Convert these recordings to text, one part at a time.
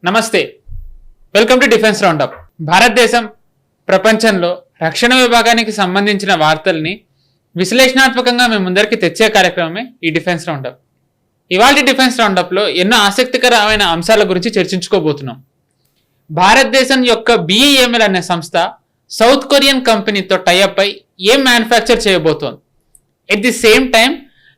నమస్తే, welcome to defence round up. భారతదేశం ప్రపంచంలో రక్షణ విభాగానికి సంబంధించిన వార్తల్ని విశ్లేషణాత్మకంగా మేము ముందరికి తెచ్చే కార్యక్రమమే ఈ డిఫెన్స్ రౌండప్. ఇవాళ డిఫెన్స్ రౌండప్లో ఎన్నో ఆసక్తికరమైన అంశాల గురించి చర్చించుకోబోతున్నాం. భారతదేశం యొక్క BEML అనే సంస్థ సౌత్ కొరియన్ కంపెనీతో టైఅప్ అయి ఏం మ్యానుఫ్యాక్చర్ చేయబోతోంది. ఎట్ ది సేమ్ టైం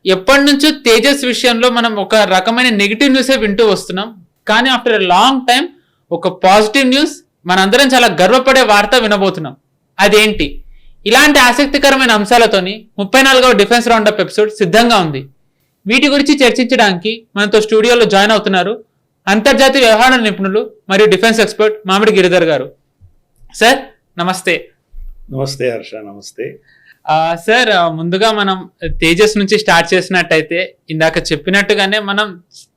ఎప్పటి నుంచో తేజస్ విషయంలో మనం ఒక రకమైన నెగిటివ్ న్యూసే వింటూ వస్తున్నాం. కానీ ఆఫ్టర్ ఎ లాంగ్ టైం ఒక పాజిటివ్ న్యూస్, మనందరం చాలా గర్వపడే వార్త వినబోతున్నాం. అదేంటి? ఇలాంటి ఆసక్తికరమైన అంశాలతోని 34వ డిఫెన్స్ రౌండప్ ఎపిసోడ్ సిద్ధంగా ఉంది. వీటి గురించి చర్చించడానికి మనతో స్టూడియోలో జాయిన్ అవుతున్నారు అంతర్జాతీయ వ్యవహారాల నిపుణులు మరియు డిఫెన్స్ ఎక్స్పర్ట్ మామిడి గిరిధర్ గారు. సార్ నమస్తే. నమస్తే హర్ష. నమస్తే సార్. ముందుగా మనం తేజస్ నుంచి స్టార్ట్ చేసినట్టయితే ఇందాక చెప్పినట్టుగానే మనం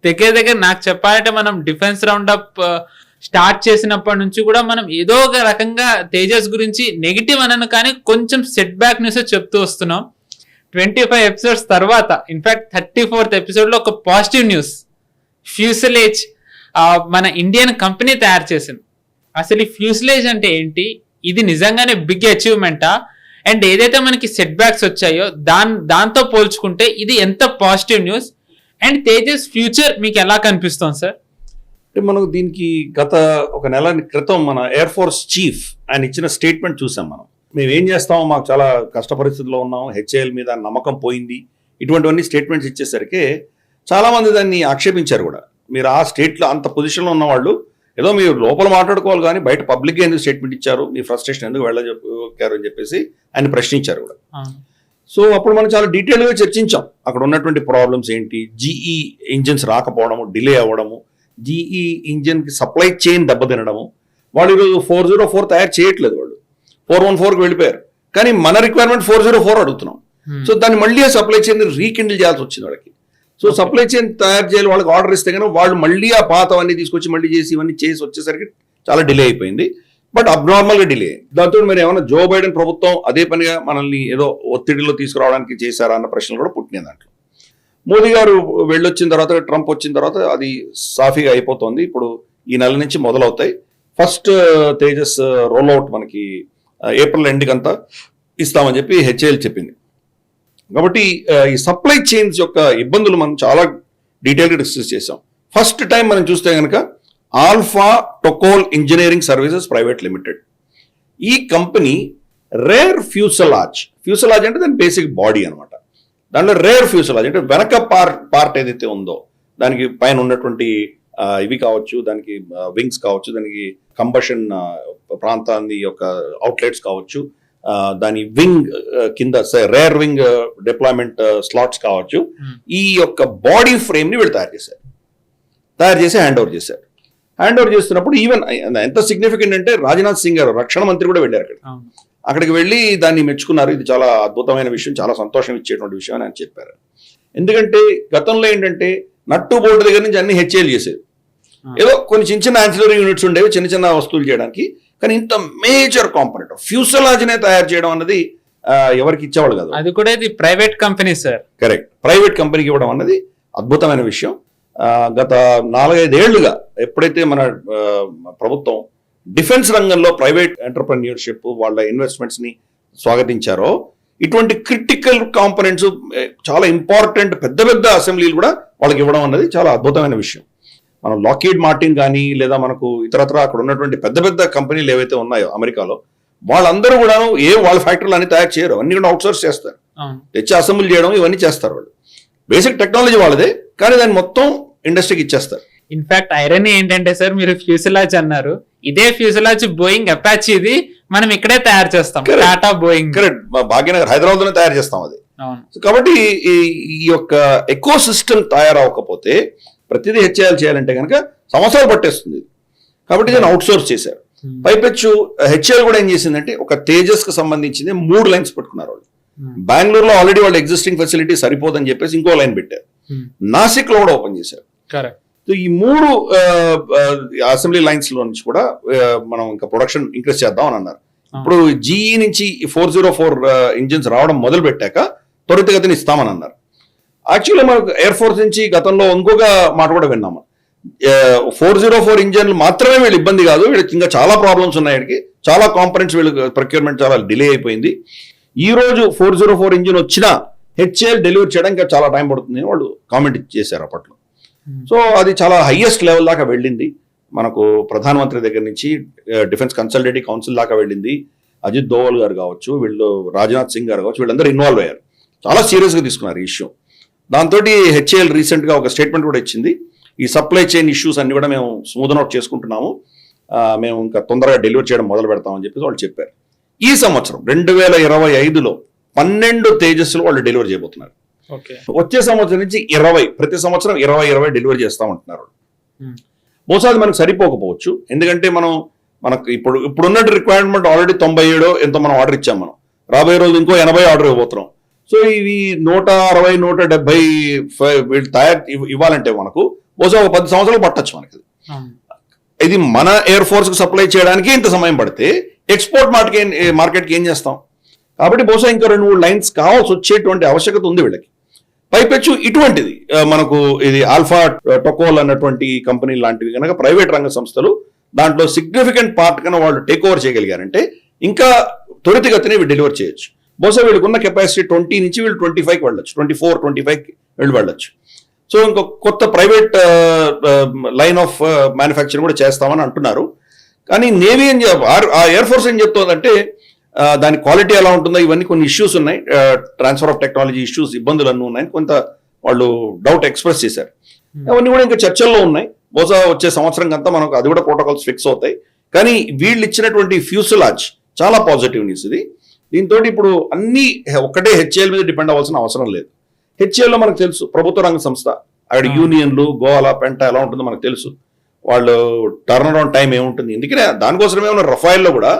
దగ్గర నాకు చెప్పాలంటే మనం డిఫెన్స్ రౌండప్ స్టార్ట్ చేసినప్పటి నుంచి కూడా మనం ఏదో ఒక రకంగా తేజస్ గురించి నెగిటివ్ అనను కానీ కొంచెం సెట్ బ్యాక్ న్యూస్ చెప్తూ వస్తున్నాం. 25 ఎపిసోడ్స్ తర్వాత ఇన్ఫాక్ట్ 34th ఎపిసోడ్లో ఒక పాజిటివ్ న్యూస్, ఫ్యూసలేజ్ మన ఇండియన్ కంపెనీ తయారు చేసింది. అసలు ఈ ఫ్యూసలేజ్ అంటే ఏంటి? ఇది నిజంగానే బిగ్ అచీవ్మెంటా? అండ్ ఏదైతే మనకి సెట్ బ్యాక్స్ వచ్చాయో దాంతో పోల్చుకుంటే ఇది ఎంత positive news? And Tejas future మీకు ఎలా కనిపిస్తోంది సార్? అంటే మనకు దీనికి గత ఒక నెల క్రితం మన ఎయిర్ ఫోర్స్ చీఫ్ ఆయన ఇచ్చిన స్టేట్మెంట్ చూసాం. మేము ఏం చేస్తామో మాకు చాలా కష్ట పరిస్థితుల్లో ఉన్నాం, HAL మీద నమ్మకం పోయింది, ఇటువంటివన్నీ స్టేట్మెంట్స్ ఇచ్చేసరికి చాలామంది దాన్ని ఆక్షేపించారు కూడా. మీరు ఆ స్టేట్లో అంత పొజిషన్లో ఉన్నవాళ్ళు ఏదో మీరు లోపల మాట్లాడుకోవాలి కానీ బయట పబ్లిక్గా ఎందుకు స్టేట్మెంట్ ఇచ్చారు, మీ ఫ్రస్ట్రేషన్ ఎందుకు వెళ్ళారు అని చెప్పేసి ఆయన ప్రశ్నించారు కూడా. సో అప్పుడు మనం చాలా డీటెయిల్గా చర్చించాం అక్కడ ఉన్నటువంటి ప్రాబ్లమ్స్ ఏంటి, GE ఇంజిన్స్ రాకపోవడము, డిలే అవ్వడము, GE ఇంజిన్కి సప్లై చైన్ దెబ్బతినడము. వాళ్ళు ఈరోజు 404 తయారు చేయట్లేదు, వాళ్ళు 414కి వెళ్ళిపోయారు. కానీ మన రిక్వైర్మెంట్ 404 అడుగుతున్నాం. సో దాన్ని మళ్ళీ సప్లై చైన్ రీకిండిల్ చేయాల్సి వచ్చింది వాళ్ళకి. సో సప్లై చైన్ తయారు చేయాలి, వాళ్ళకి ఆర్డర్ ఇస్తే కానీ వాళ్ళు మళ్ళీ ఆ పాతవన్నీ తీసుకొచ్చి మళ్ళీ చేసి ఇవన్నీ చేసి వచ్చేసరికి చాలా డిలే అయిపోయింది. బట్ అబ్నార్మల్గా డిలే. దాంతో మీరు ఏమైనా జో బైడెన్ ప్రభుత్వం అదే పనిగా మనల్ని ఏదో ఒత్తిడిలో తీసుకురావడానికి చేశారా అన్న ప్రశ్నలు కూడా పుట్టినాయి దాంట్లో. మోదీ గారు వెళ్ళొచ్చిన తర్వాత, ట్రంప్ వచ్చిన తర్వాత అది సాఫీగా అయిపోతుంది. ఇప్పుడు ఈ నెల నుంచి మొదలవుతాయి. ఫస్ట్ తేజస్ రోల్అవుట్ మనకి ఏప్రిల్ ఎండ్కి అంతా ఇస్తామని చెప్పి HAL చెప్పింది. కాబట్టి ఈ సప్లై చైన్స్ యొక్క ఇబ్బందులు మనం చాలా డీటెయిల్గా డిస్కస్ చేసాం. ఫస్ట్ టైం మనం చూస్తే కనుక Alpha Tocol Engineering Services Private Limited, ఈ కంపెనీ రేర్ ఫ్యూసలాజ్ అంటే దాని బేసిక్ బాడీ అనమాట. దాంట్లో రేర్ ఫ్యూసలాజ్ అంటే వెనక పార్ట్ ఏదైతే ఉందో దానికి పైన ఉన్నటువంటి ఇవి కావచ్చు, దానికి వింగ్స్ కావచ్చు, దానికి కంబషన్ ప్రాంతాన్ని యొక్క అవుట్లెట్స్ కావచ్చు, దాని వింగ్ కింద రేర్ వింగ్ డిప్లాయ్మెంట్ స్లాట్స్ కావచ్చు, ఈ యొక్క బాడీ ఫ్రేమ్ ని వీళ్ళు తయారు చేసి హ్యాండ్ ఓవర్ చేశారు. హ్యాండ్ ఓవర్ చేస్తున్నప్పుడు ఈవెన్ ఎంత సిగ్నిఫికెంట్ అంటే రాజ్నాథ్ సింగ్ గారు, రక్షణ మంత్రి కూడా వెళ్ళారు అక్కడికి వెళ్ళి దాన్ని మెచ్చుకున్నారు. ఇది చాలా అద్భుతమైన విషయం, చాలా సంతోషం ఇచ్చేటువంటి విషయం అని ఆయన చెప్పారు. ఎందుకంటే గతంలో ఏంటంటే నట్టు బోర్డు దగ్గర నుంచి అన్ని HAL చేసేది, ఏదో కొన్ని చిన్న యాన్సిలరీ యూనిట్స్ ఉండేవి చిన్న వస్తువులు చేయడానికి. కానీ ఇంత మేజర్ కాంపోనెంట్ ఫ్యూసలాజ్నే తయారు చేయడం అన్నది ఎవరికి ఇచ్చేవాళ్ళు కాదు. అది కూడా ఇది private company sir. Correct, private కంపెనీకి ఇవ్వడం అన్నది అద్భుతమైన విషయం. గత 4-5 ఏళ్లుగా ఎప్పుడైతే మన ప్రభుత్వం డిఫెన్స్ రంగంలో ప్రైవేట్ ఎంటర్ప్రెన్యూర్షిప్ వాళ్ళ ఇన్వెస్ట్మెంట్స్ ని స్వాగతించారో, ఇటువంటి క్రిటికల్ కాంపోనెంట్స్ చాలా ఇంపార్టెంట్ పెద్ద అసెంబ్లీలు కూడా వాళ్ళకి ఇవ్వడం అన్నది చాలా అద్భుతమైన విషయం. మనం లాకీడ్ మార్టిన్ కానీ లేదా మనకు ఇతరత్ర అక్కడ ఉన్నటువంటి పెద్ద కంపెనీలు ఏవైతే ఉన్నాయో అమెరికాలో, వాళ్ళందరూ కూడా వాళ్ళ ఫ్యాక్టరీలు అన్ని తయారు చేయరు, అన్ని కూడా అవుట్సోర్స్ చేస్తారు. తెచ్చి అసెంబ్లీ చేయడం ఇవన్నీ చేస్తారు వాళ్ళు. బేసిక్ టెక్నాలజీ వాళ్ళదే, కానీ దాన్ని మొత్తం ఇండస్ట్రీకి ఇచ్చేస్తారు. ఇన్ఫాక్ట్ ఐరనీ ఏంటంటే సార్, మీరు ఫ్యూసలాజ్ అన్నారు, ఇదే ఫ్యూసలాజ్ బోయింగ్ అపాచీది మనం ఇక్కడే తయారు చేస్తాం, టాటా బోయింగ్. కరెక్ట్, భాగ్యనగర్ హైదరాబాద్ లోనే తయారు చేస్తాం అది. కాబట్టి ఈ యొక్క ఎకో సిస్టమ్ తయారవకపోతే ప్రతిదీ HAL చేయాలంటే కనుక సంవత్సరాలు పట్టేస్తుంది. కాబట్టి దీన్ని అవుట్సోర్స్ చేశారు. పైపెచ్చు HAL కూడా ఏం చేసిందంటే ఒక తేజస్ కి సంబంధించింది 3 లైన్స్ పెట్టుకున్నారు వాళ్ళు. బెంగళూరులో ఆల్రెడీ వాళ్ళ ఎగ్జిస్టింగ్ ఫెసిలిటీ సరిపోదని చెప్పేసి ఇంకో లైన్ పెట్టారు. నాసిక్ లో కూడా ఓపెన్ చేశారు. సో ఈ 3 అసెంబ్లీ లైన్స్ లో నుంచి కూడా మనం ఇంకా ప్రొడక్షన్ ఇంక్రీజ్ చేద్దాం అని అన్నారు. ఇప్పుడు GE నుంచి 404 ఇంజిన్స్ రావడం మొదలు పెట్టాక త్వరితగతిని ఇస్తామని అన్నారు. యాక్చువల్లీ మనకు ఎయిర్ ఫోర్స్ నుంచి గతంలో ఇంకొక మాట కూడా విన్నాము, 404 ఇంజన్లు మాత్రమే వీళ్ళు ఇబ్బంది కాదు, వీళ్ళకి ఇంకా చాలా ప్రాబ్లమ్స్ ఉన్నాయి. వీళ్ళకి చాలా కాంపనెంట్స్, వీళ్ళకి ప్రొక్యూర్మెంట్ చాలా డిలే అయిపోయింది. ఈ రోజు 404 ఇంజిన్ వచ్చినా హెచ్ఏఎల్ డెలివరీ చేయడానికి ఇంకా చాలా టైం పడుతుంది వాళ్ళు కామెంట్ చేశారు అప్పట్లో. సో అది చాలా హైయెస్ట్ లెవెల్ దాకా వెళ్ళింది. మనకు ప్రధానమంత్రి దగ్గర నుంచి డిఫెన్స్ కన్సల్టేటివ్ కౌన్సిల్ దాకా వెళ్ళింది. అజిత్ దోవల్ గారు కావచ్చు, వీళ్ళు రాజ్నాథ్ సింగ్ గారు కావచ్చు, వీళ్ళందరూ ఇన్వాల్వ్ అయ్యారు. చాలా సీరియస్గా తీసుకున్నారు ఈ ఇష్యూ. దాంతో హెచ్ఏఎల్ రీసెంట్గా ఒక స్టేట్మెంట్ కూడా ఇచ్చింది. ఈ సప్లై చైన్ ఇష్యూస్ అన్ని కూడా మేము స్మూద్ అవుట్ చేసుకుంటున్నాము, మేము ఇంకా తొందరగా డెలివరీ చేయడం మొదలు పెడతామని చెప్పేసి వాళ్ళు చెప్పారు. ఈ సంవత్సరం 2025లో 12 తేజస్సులు వాళ్ళు డెలివరీ చేయబోతున్నారు. వచ్చే సంవత్సరం నుంచి 20, ప్రతి సంవత్సరం 20 డెలివరీ చేస్తామంటున్నారు. బహుశా అది మనకు సరిపోకపోవచ్చు, ఎందుకంటే మనకు ఇప్పుడున్న రిక్వైర్మెంట్ ఆల్రెడీ 97 ఎంతో మనం ఆర్డర్ ఇచ్చాం. మనం రాబోయే రోజు ఇంకో 80 ఆర్డర్ ఇవ్వబోతున్నాం. సో ఇవి 160, 170 వీళ్ళు తయారు ఇవ్వాలంటే మనకు బహుశా ఒక 10 సంవత్సరాలు పట్టచ్చు మనకి. ఇది మన ఎయిర్ ఫోర్స్ కు సప్లై చేయడానికి ఇంత సమయం పడితే ఎక్స్పోర్ట్ మార్కెట్కి ఏం చేస్తాం? కాబట్టి బహుశా ఇంకా 2-3 లైన్స్ కావాల్సి వచ్చేటువంటి ఆవశ్యకత ఉంది వీళ్ళకి. పైపెచ్చు ఇటువంటిది మనకు ఇది ఆల్ఫా టొకోల్ అన్నటువంటి కంపెనీ లాంటివి కనుక ప్రైవేట్ రంగ సంస్థలు దాంట్లో సిగ్నిఫికెంట్ పార్ట్ కన్నా వాళ్ళు టేక్ ఓవర్ చేయగలిగారంటే ఇంకా త్వరితగతిని వీళ్ళు డెలివర్ చేయొచ్చు. బహుశా వీళ్ళకున్న కెపాసిటీ 20 నుంచి వీళ్ళు 25కి వెళ్ళొచ్చు, 24-25కి వీళ్ళు వెళ్ళొచ్చు. సో ఇంకో కొత్త ప్రైవేట్ లైన్ ఆఫ్ మ్యానుఫ్యాక్చరింగ్ కూడా చేస్తామని అంటున్నారు. కానీ నేవీ ఆ ఎయిర్ ఫోర్స్ ఏం చెప్తుందంటే దాని క్వాలిటీ ఎలా ఉంటుందో ఇవన్నీ కొన్ని ఇష్యూస్ ఉన్నాయి, ట్రాన్స్ఫర్ ఆఫ్ టెక్నాలజీ ఇష్యూస్, ఇబ్బందులు అన్నీ ఉన్నాయని కొంత వాళ్ళు డౌట్ ఎక్స్ప్రెస్ చేశారు. అవన్నీ కూడా ఇంకా చర్చల్లో ఉన్నాయి. బహుశా వచ్చే సంవత్సరం అంతా మనకు అది కూడా ప్రోటోకాల్స్ ఫిక్స్ అవుతాయి. కానీ వీళ్ళు ఇచ్చినటువంటి ఫ్యూసలాజ్ చాలా పాజిటివ్ న్యూస్ ఇది. దీంతో ఇప్పుడు అన్ని ఒక్కటే హెచ్ఏఎల్ మీద డిపెండ్ అవ్వాల్సిన అవసరం లేదు. హెచ్ఏఎల్లో మనకు తెలుసు ప్రభుత్వ రంగ సంస్థ, అక్కడ యూనియన్లు గోవాల పెంట ఎలా ఉంటుందో మనకు తెలుసు, వాళ్ళు టర్న్ అరౌండ్ టైం ఏముంటుంది. ఎందుకంటే దానికోసమే ఉన్న రఫాయిల్లో కూడా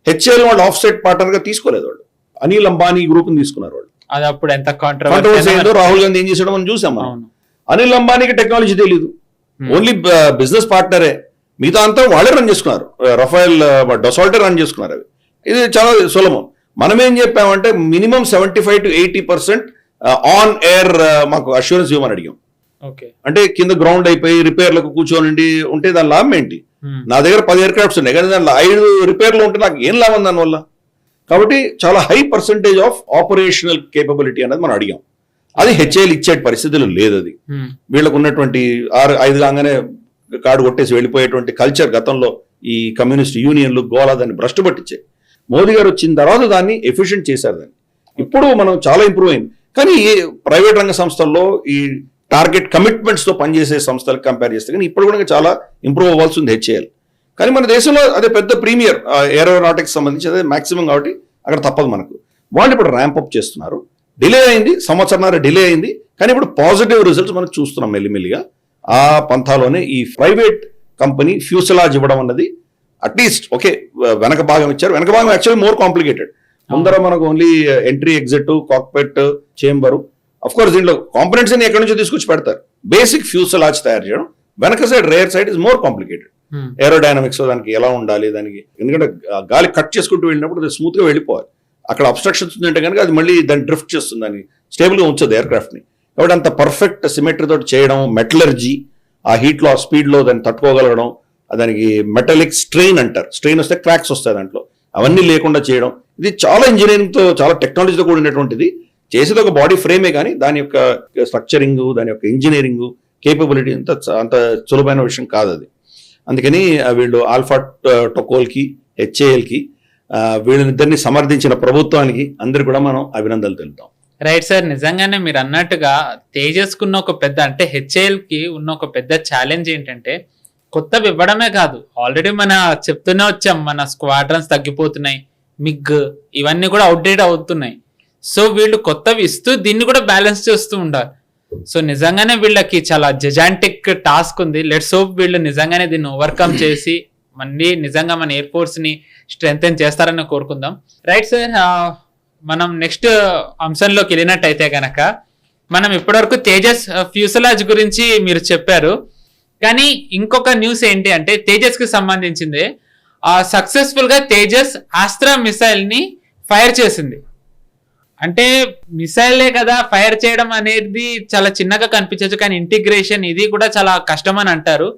హెచ్ఏఎల్ వాళ్ళు ఆఫ్ సెట్ పార్ట్నర్ గా తీసుకోలేదు, వాళ్ళు అనిల్ అంబానీ గ్రూప్ ని తీసుకున్నారు. వాళ్ళు అది అప్పుడు ఎంత కాంట్రవర్సీ ఏందో రాహుల్ గాంధీ ఏం చేసాడో మనం చూసాం. మనం అనిల్ అంబానీకి టెక్నాలజీ తెలీదు, ఓన్లీ బిజినెస్ పార్ట్నరే, మిగతా అంతా వాళ్ళే రన్ చేసుకున్నారు. రఫాయిల్ డసాల్టే రన్ చేసుకున్నారు. అవి ఇది చాలా సులభం. మనం ఏం చెప్పామంటే మినిమం 75 to 80% ఆన్ ఎయిర్ మాకు అష్యూరెన్స్ ఇవ్వమని అడిగాం. అంటే కింద గ్రౌండ్ అయిపోయి రిపేర్లకు కూర్చొని ఉంటే దాని లాభం ఏంటి? నా దగ్గర 10 ఎయిర్ క్రాఫ్ట్స్ ఉన్నాయి కానీ దానిలో 5 రిపేర్లు ఉంటే నాకు ఏం లాభం దానివల్ల? కాబట్టి చాలా high percentage of operational capability అనేది మనం అడిగాం. అది హెచ్ఏఎల్ ఇచ్చే పరిస్థితులు లేదు. అది వీళ్ళకు ఉన్నటువంటి 5 కాగానే కార్డు కొట్టేసి వెళ్ళిపోయేటువంటి కల్చర్ గతంలో ఈ కమ్యూనిస్ట్ యూనియన్లు గోలా దాన్ని భ్రష్టు పట్టించాయి. మోదీ గారు వచ్చిన తర్వాత దాన్ని ఎఫిషియెంట్ చేశారు. దాన్ని ఇప్పుడు మనం చాలా ఇంప్రూవ్ అయింది. కానీ ప్రైవేట్ రంగ సంస్థల్లో ఈ టార్గెట్ కమిట్మెంట్స్ తో పనిచేసే సంస్థలకు కంపేర్ చేస్తే కానీ ఇప్పుడు కూడా చాలా ఇంప్రూవ్ అవ్వాల్సి ఉంది హెచ్ఏఎల్. కానీ మన దేశంలో అదే పెద్ద ప్రీమియర్ ఏరోనాటిక్స్ సంబంధించి అదే మాక్సిమం కాబట్టి అక్కడ తప్పదు మనకు. వాళ్ళు ఇప్పుడు ర్యాంప్ అప్ చేస్తున్నారు. డిలే అయింది, సంవత్సరాల డిలే అయింది, కానీ ఇప్పుడు పాజిటివ్ రిజల్ట్స్ మనం చూస్తున్నాం మెల్లిమెల్లిగా. ఆ పంథాలోనే ఈ ప్రైవేట్ కంపెనీ ఫ్యూసలాజ్ ఇవ్వడం అన్నది అట్లీస్ట్ ఓకే, వెనక భాగం ఇచ్చారు. వెనక భాగం యాక్చువల్లీ మోర్ కాంప్లికేటెడ్. ముందర మనకు only entry, exit, cockpit, చేంబరు, of course దీంట్లో కాంపోనెంట్స్ అన్ని ఎక్కడి నుంచో తీసుకొచ్చి పెడతారు. బేసిక్ ఫ్యూసలాజ్ తయారు చేయడం, వెనక side rare side is more complicated. Aerodynamics దానికి ఎలా ఉండాలి, దానికి ఎందుకంటే గాలి కట్ చేసుకుంటూ వెళ్ళినప్పుడు స్మూత్ గా వెళ్ళిపోవాలి. అక్కడ అబ్స్ట్రక్షన్స్ ఉందంటే కనుక అది మళ్ళీ దాన్ని డ్రిఫ్ట్ చేస్తుంది, దాన్ని స్టేబుల్ గా ఉంచదు ఎయిర్ క్రాఫ్ట్ ని. కాబట్టి అంత పర్ఫెక్ట్ సిమెట్రీ తోటి చేయడం, మెటలర్జీ, ఆ హీట్ లో, ఆ స్పీడ్ లో దాన్ని తట్టుకోగలగడం, దానికి మెటాలిక్ స్ట్రెయిన్ అంటారు, స్ట్రెయిన్ వస్తే క్రాక్స్ వస్తాయి దాంట్లో, అవన్నీ లేకుండా చేయడం, ఇది చాలా ఇంజనీరింగ్ తో చాలా టెక్నాలజీతో కూడినటువంటిది. చేసేది ఒక బాడీ ఫ్రేమే కానీ దాని యొక్క స్ట్రక్చరింగ్, దాని యొక్క ఇంజనీరింగ్ కేపబిలిటీ అంత సులభమైన విషయం కాదు అది. అందుకని వీళ్ళు ఆల్ఫా టొకోల్కి, హెచ్ఏఎల్కి, వీళ్ళనిద్దరిని సమర్థించిన ప్రభుత్వానికి అందరు కూడా మనం అభినందనలు తెలుపుతాం. రైట్ సార్, నిజంగానే మీరు అన్నట్టుగా తేజస్కున్న ఒక పెద్ద, అంటే హెచ్ఏఎల్కి ఉన్న ఒక పెద్ద ఛాలెంజ్ ఏంటంటే కొత్తవి ఇవ్వడమే కాదు, ఆల్రెడీ మన చెప్తూనే వచ్చాం, మన స్క్వాడ్రన్స్ తగ్గిపోతున్నాయి, మిగ్ ఇవన్నీ కూడా అవుట్డేట్ అవుతున్నాయి. సో వీళ్ళు కొత్తవి ఇస్తూ దీన్ని కూడా బ్యాలెన్స్ చేస్తూ ఉండాలి. సో నిజంగానే వీళ్ళకి చాలా జెజాంటిక్ టాస్క్ ఉంది. లెట్స్ హోప్ వీళ్ళు నిజంగానే దీన్ని ఓవర్కమ్ చేసి మళ్ళీ నిజంగా మన ఎయిర్ ఫోర్స్ ని స్ట్రెంగ్తెన్ చేస్తారని కోరుకుందాం. రైట్ సార్, మనం నెక్స్ట్ అంశంలోకి వెళ్ళినట్టయితే కనుక మనం ఇప్పటివరకు తేజస్ ఫ్యూసలాజ్ గురించి మీరు చెప్పారు, కానీ ఇంకొక న్యూస్ ఏంటి అంటే తేజస్ కి సంబంధించింది. సక్సెస్ఫుల్ గా తేజస్ ఆస్త్రా మిసైల్ ని ఫైర్ చేసింది. అంటే మిసైలే కదా ఫైర్ చేయడం అనేది చాలా చిన్నగా కనిపించవచ్చు, కానీ ఇంటిగ్రేషన్ ఇది కూడా చాలా కష్టం అని అంటారు.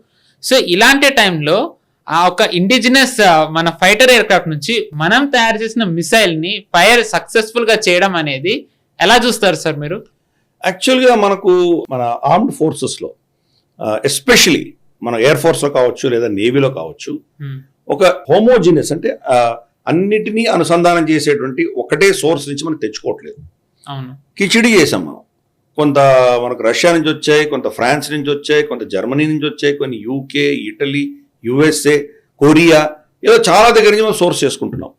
సో ఇలాంటి టైంలో ఆ ఒక ఇండిజినస్ మన ఫైటర్ ఎయిర్క్రాఫ్ట్ నుంచి మనం తయారు చేసిన మిసైల్ ని ఫైర్ సక్సెస్ఫుల్ గా చేయడం అనేది ఎలా చూస్తారు సార్ మీరు? యాక్చువల్గా మనకు మన ఆర్మ్డ్ ఫోర్సెస్లో ఎస్పెషలీ మన ఎయిర్ ఫోర్స్లో కావచ్చు లేదా నేవీలో కావచ్చు ఒక హోమోజినియస్ అంటే అన్నిటినీ అనుసంధానం చేసేటువంటి ఒకటే సోర్స్ నుంచి మనం తెచ్చుకోవట్లేదు. అవును, కిచిడి చేసాం మనం. కొంత మనకు రష్యా నుంచి వచ్చాయి, కొంత ఫ్రాన్స్ నుంచి వచ్చాయి, కొంత జర్మనీ నుంచి వచ్చాయి, కొన్ని యూకే, ఇటలీ, యుఎస్ఏ, కొరియా, ఇలా చాలా దగ్గర నుంచి మనం సోర్స్ చేసుకుంటున్నాం.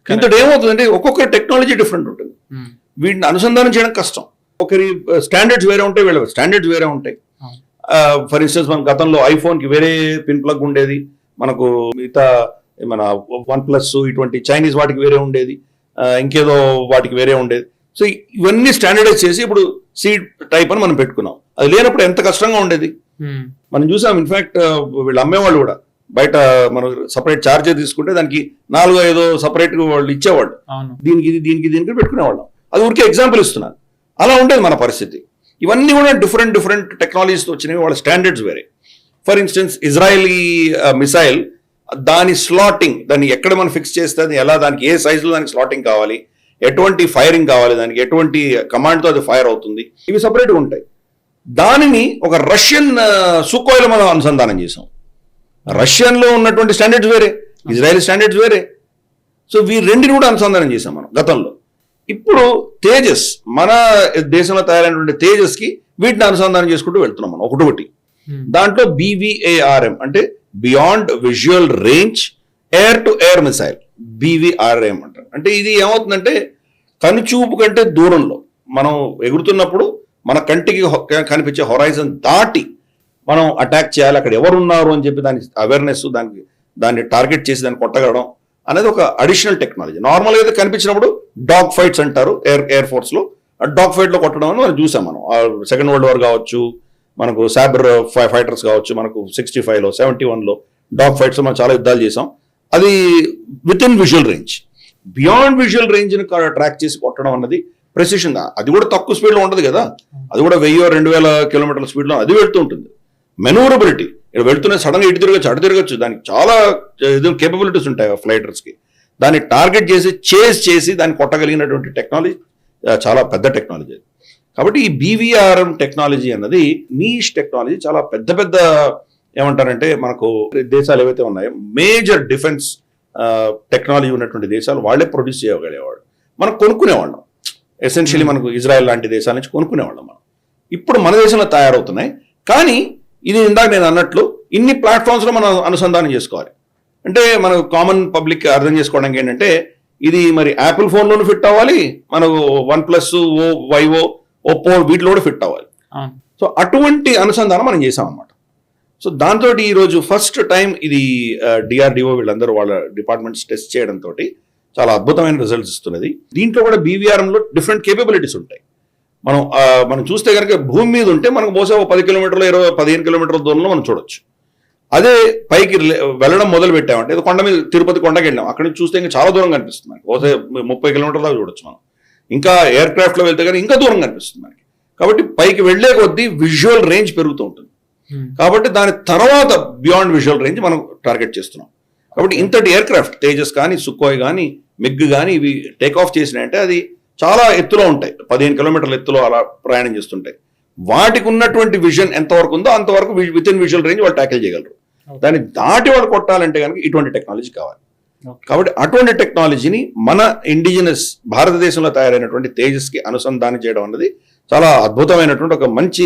ఇంతటి ఏమవుతుందంటే ఒక్కొక్క టెక్నాలజీ డిఫరెంట్ ఉంటుంది. వీటిని అనుసంధానం చేయడం కష్టం. ఒకరి స్టాండర్డ్స్ వేరే ఉంటాయి, వీళ్ళ స్టాండర్డ్స్ వేరే ఉంటాయి. ఫర్ ఇన్స్టెన్స్ మన గతంలో ఐఫోన్కి వేరే పిన్ ప్లగ్ ఉండేది, మనకు మిగతా మన OnePlus ఇటువంటి చైనీస్ వాటికి వేరే ఉండేది, ఇంకేదో వాటికి వేరే ఉండేది. సో ఇవన్నీ స్టాండర్డైజ్ చేసి ఇప్పుడు సీడ్ టైప్ అని మనం పెట్టుకున్నాం. అది లేనప్పుడు ఎంత కష్టంగా ఉండేది మనం చూసాం. ఇన్ఫాక్ట్ వీళ్ళు అమ్మేవాళ్ళు కూడా బయట మనం సపరేట్ ఛార్జర్ తీసుకుంటే దానికి 4-5 సపరేట్ వాళ్ళు ఇచ్చేవాళ్ళు. దీనికి దీనికి పెట్టుకునేవాళ్ళం. అది ఊరికే ఎగ్జాంపుల్ ఇస్తున్నాను. అలా ఉండేది మన పరిస్థితి. ఇవన్నీ కూడా డిఫరెంట్ టెక్నాలజీస్తో వచ్చినవి, వాళ్ళ స్టాండర్డ్స్ వేరే. ఫర్ ఇన్స్టెన్స్ ఇజ్రాయలీ మిసైల్, దాని స్లాటింగ్, దాన్ని ఎక్కడ మనం ఫిక్స్ చేస్తే ఎలా, దానికి ఏ సైజులో దానికి స్లాటింగ్ కావాలి, ఎటువంటి ఫైరింగ్ కావాలి, దానికి ఎటువంటి కమాండ్తో అది ఫైర్ అవుతుంది, ఇవి సపరేట్గా ఉంటాయి. దానిని ఒక రష్యన్ సుఖోయిలో మనం అనుసంధానం చేసాం. రష్యన్లో ఉన్నటువంటి స్టాండర్డ్స్ వేరే, ఇజ్రాయెల్ స్టాండర్డ్స్ వేరే. సో రెండిని కూడా అనుసంధానం చేసాం మనం గతంలో. ఇప్పుడు తేజస్, మన దేశంలో తయారైనటువంటి తేజస్కి వీటిని అనుసంధానం చేసుకుంటూ వెళ్తున్నాం మనం ఒకటి. దాంట్లో BVARM అంటే beyond visual range air to air missile, BVRM అంటారు. అంటే ఇది ఏమవుతుందంటే కనుచూపు కంటే దూరంలో మనం ఎగురుతున్నప్పుడు మన కంటికి కనిపించే హొరైజన్ దాటి మనం అటాక్ చేయాలి, అక్కడ ఎవరు ఉన్నారు అని చెప్పి దాని అవేర్నెస్, దాన్ని టార్గెట్ చేసి దాన్ని కొట్టగలడం అనేది ఒక అడిషనల్ టెక్నాలజీ. నార్మల్గా అయితే కనిపించినప్పుడు డాగ్ ఫైట్స్ అంటారు ఎయిర్ ఫోర్స్లో, డాగ్ ఫైట్లో కొట్టడం అని మనం చూసాం. మనం సెకండ్ వరల్డ్ వార్ కావచ్చు, మనకు సాబర్ ఫైటర్స్ కావచ్చు, మనకు 65లో 71లో డాగ్ ఫైట్స్ మనం చాలా యుద్ధాలు చేసాం. అది within visual range. Beyond visual రేంజ్ని ట్రాక్ చేసి కొట్టడం అన్నది ప్రెసిషన్. అది కూడా తక్కువ స్పీడ్లో ఉండదు కదా, అది కూడా 1000-2000 కిలోమీటర్ల స్పీడ్లో అది వెళ్తూ ఉంటుంది. మెనూరబిలిటీ, ఇక్కడ వెళ్తూనే సడన్గా ఇటు తిరగచ్చు, అటు తిరగచ్చు, దానికి చాలా కేపబిలిటీస్ ఉంటాయి ఫ్లైటర్స్కి. దాన్ని టార్గెట్ చేసి చేసి దాన్ని కొట్టగలిగినటువంటి టెక్నాలజీ చాలా పెద్ద టెక్నాలజీ. కాబట్టి ఈ BVRM టెక్నాలజీ అన్నది నీష్ టెక్నాలజీ. చాలా పెద్ద ఏమంటారంటే మనకు దేశాలు ఏవైతే ఉన్నాయో మేజర్ డిఫెన్స్ టెక్నాలజీ ఉన్నటువంటి దేశాలు వాళ్ళే ప్రొడ్యూస్ చేయగలిగేవాడు, మనం కొనుక్కునేవాళ్ళం. ఎసెన్షియలీ మనకు ఇజ్రాయెల్ లాంటి దేశాల నుంచి కొనుక్కునేవాళ్ళం మనం. ఇప్పుడు మన దేశంలో తయారవుతున్నాయి. కానీ ఇది ఇందాక నేను అన్నట్లు ఇన్ని ప్లాట్ఫామ్స్లో మనం అనుసంధానం చేసుకోవాలి. అంటే మనకు కామన్ పబ్లిక్ అర్థం చేసుకోవడానికి ఏంటంటే ఇది మరి యాపిల్ ఫోన్లోనూ ఫిట్ అవ్వాలి, మనకు OnePlus, Vivo, Oppo వీటిలో కూడా ఫిట్ అవ్వాలి. సో అటువంటి అనుసంధానం మనం చేసాం అన్నమాట. సో దాంతో ఈరోజు ఫస్ట్ టైం ఇది DRDO వీళ్ళందరూ వాళ్ళ డిపార్ట్మెంట్స్ టెస్ట్ చేయడంతో చాలా అద్భుతమైన రిజల్ట్స్ ఇస్తున్నది. దీంట్లో కూడా BVRMలో డిఫరెంట్ కేపబిలిటీస్ ఉంటాయి. మనం చూస్తే కనుక భూమి మీద ఉంటే మనకు బహుశా 10 కిలోమీటర్లు 15 కిలోమీటర్ల దూరంలో మనం చూడొచ్చు. అదే పైకి వెళ్ళడం మొదలు పెట్టామంటే కొండ మీద, తిరుపతి కొండకి వెళ్ళాం, అక్కడి నుంచి చూస్తే ఇంకా చాలా దూరం కనిపిస్తుంది మనకి. బహుశా 30 కిలోమీటర్ల దాకా చూడొచ్చు మనం. ఇంకా ఎయిర్ క్రాఫ్ట్లో వెళ్తే కానీ ఇంకా దూరం కనిపిస్తుంది మనకి. కాబట్టి పైకి వెళ్లే కొద్దీ విజువల్ రేంజ్ పెరుగుతూ ఉంటుంది. కాబట్టి దాని తర్వాత బియాండ్ విజువల్ రేంజ్ మనం టార్గెట్ చేస్తున్నాం. కాబట్టి ఇంతటి ఎయిర్ క్రాఫ్ట్ తేజస్ కానీ, సుఖోయ్ కానీ, మిగ్ కానీ ఇవి టేక్ ఆఫ్ చేసినాయంటే అది చాలా ఎత్తులో ఉంటాయి, 15 కిలోమీటర్ల ఎత్తులో అలా ప్రయాణం చేస్తుంటాయి. వాటికి ఉన్నటువంటి విజన్ ఎంతవరకు ఉందో అంతవరకు విత్ ఇన్ విజువల్ రేంజ్ వాళ్ళు ట్యాకిల్ చేయగలరు. దాన్ని దాటి వాళ్ళు కొట్టాలంటే కనుక ఇటువంటి టెక్నాలజీ కావాలి. కాబట్టి అటువంటి టెక్నాలజీని మన ఇండిజినస్ భారతదేశంలో తయారైనటువంటి తేజస్కి అనుసంధానం చేయడం అన్నది చాలా అద్భుతమైనటువంటి ఒక మంచి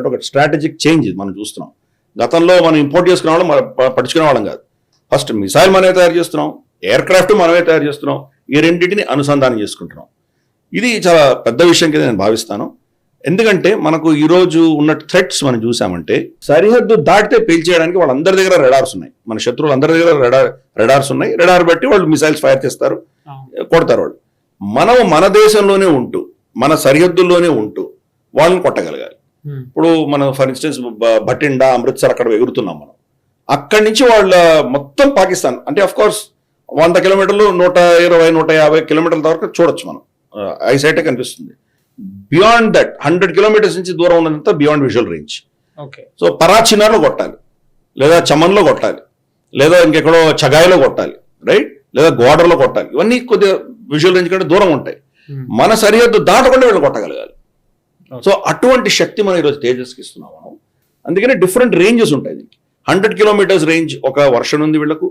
ఒక స్ట్రాటజిక్ చేంజ్ మనం చూస్తున్నాం. గతంలో మనం ఇంపోర్ట్ చేసుకునే వాళ్ళం, పట్టించుకునే వాళ్ళం కాదు. ఫస్ట్ మిసైల్ మనమే తయారు చేస్తున్నాం, ఎయిర్ క్రాఫ్ట్ మనమే తయారు చేస్తున్నాం, ఈ రెండింటిని అనుసంధానం చేసుకుంటున్నాం. ఇది చాలా పెద్ద విషయం కింద నేను భావిస్తాను. ఎందుకంటే మనకు ఈరోజు ఉన్న థ్రెట్స్ మనం చూసామంటే సరిహద్దు దాటితే పేల్చేయడానికి వాళ్ళందరి దగ్గర రెడార్స్ ఉన్నాయి. మన శత్రువులు అందరి దగ్గర రెడార్స్ ఉన్నాయి. రెడార్ బట్టి వాళ్ళు మిసైల్స్ ఫైర్ చేస్తారు, కొడతారు వాళ్ళు. మనం మన దేశంలోనే ఉంటూ, మన సరిహద్దుల్లోనే ఉంటూ వాళ్ళని కొట్టగలగాలి. ఇప్పుడు మనం ఫర్ ఇన్స్టెన్స్ బఠిండా, అమృత్సర్ అక్కడ ఎగురుతున్నాం మనం. అక్కడి నుంచి వాళ్ళ మొత్తం పాకిస్తాన్ అంటే అఫ్ కోర్స్ 100 కిలోమీటర్లు 120-150 కిలోమీటర్ల వరకు చూడొచ్చు మనం ఐసైటే కనిపిస్తుంది. బియాండ్ దట్ 100 కిలోమీటర్స్ నుంచి దూరం ఉన్నదంతా beyond visual range. Okay. So పరాచినార్లో కొట్టాలి, లేదా చమన్లో కొట్టాలి, లేదా ఇంకెక్కడో చగాయిలో కొట్టాలి, రైట్, లేదా గోడర్లో కొట్టాలి. ఇవన్నీ కొద్దిగా విజువల్ రేంజ్ కంటే దూరం ఉంటాయి. మన సరిహద్దు దాటకుండా వీళ్ళు కొట్టగలగాలి. సో అటువంటి శక్తి మనం ఈరోజు తేజస్కి ఇస్తున్నాం మనం. అందుకని డిఫరెంట్ రేంజెస్ ఉంటాయి దీనికి. 100 కిలోమీటర్స్ రేంజ్ ఒక వర్షన్ ఉంది వీళ్ళకు.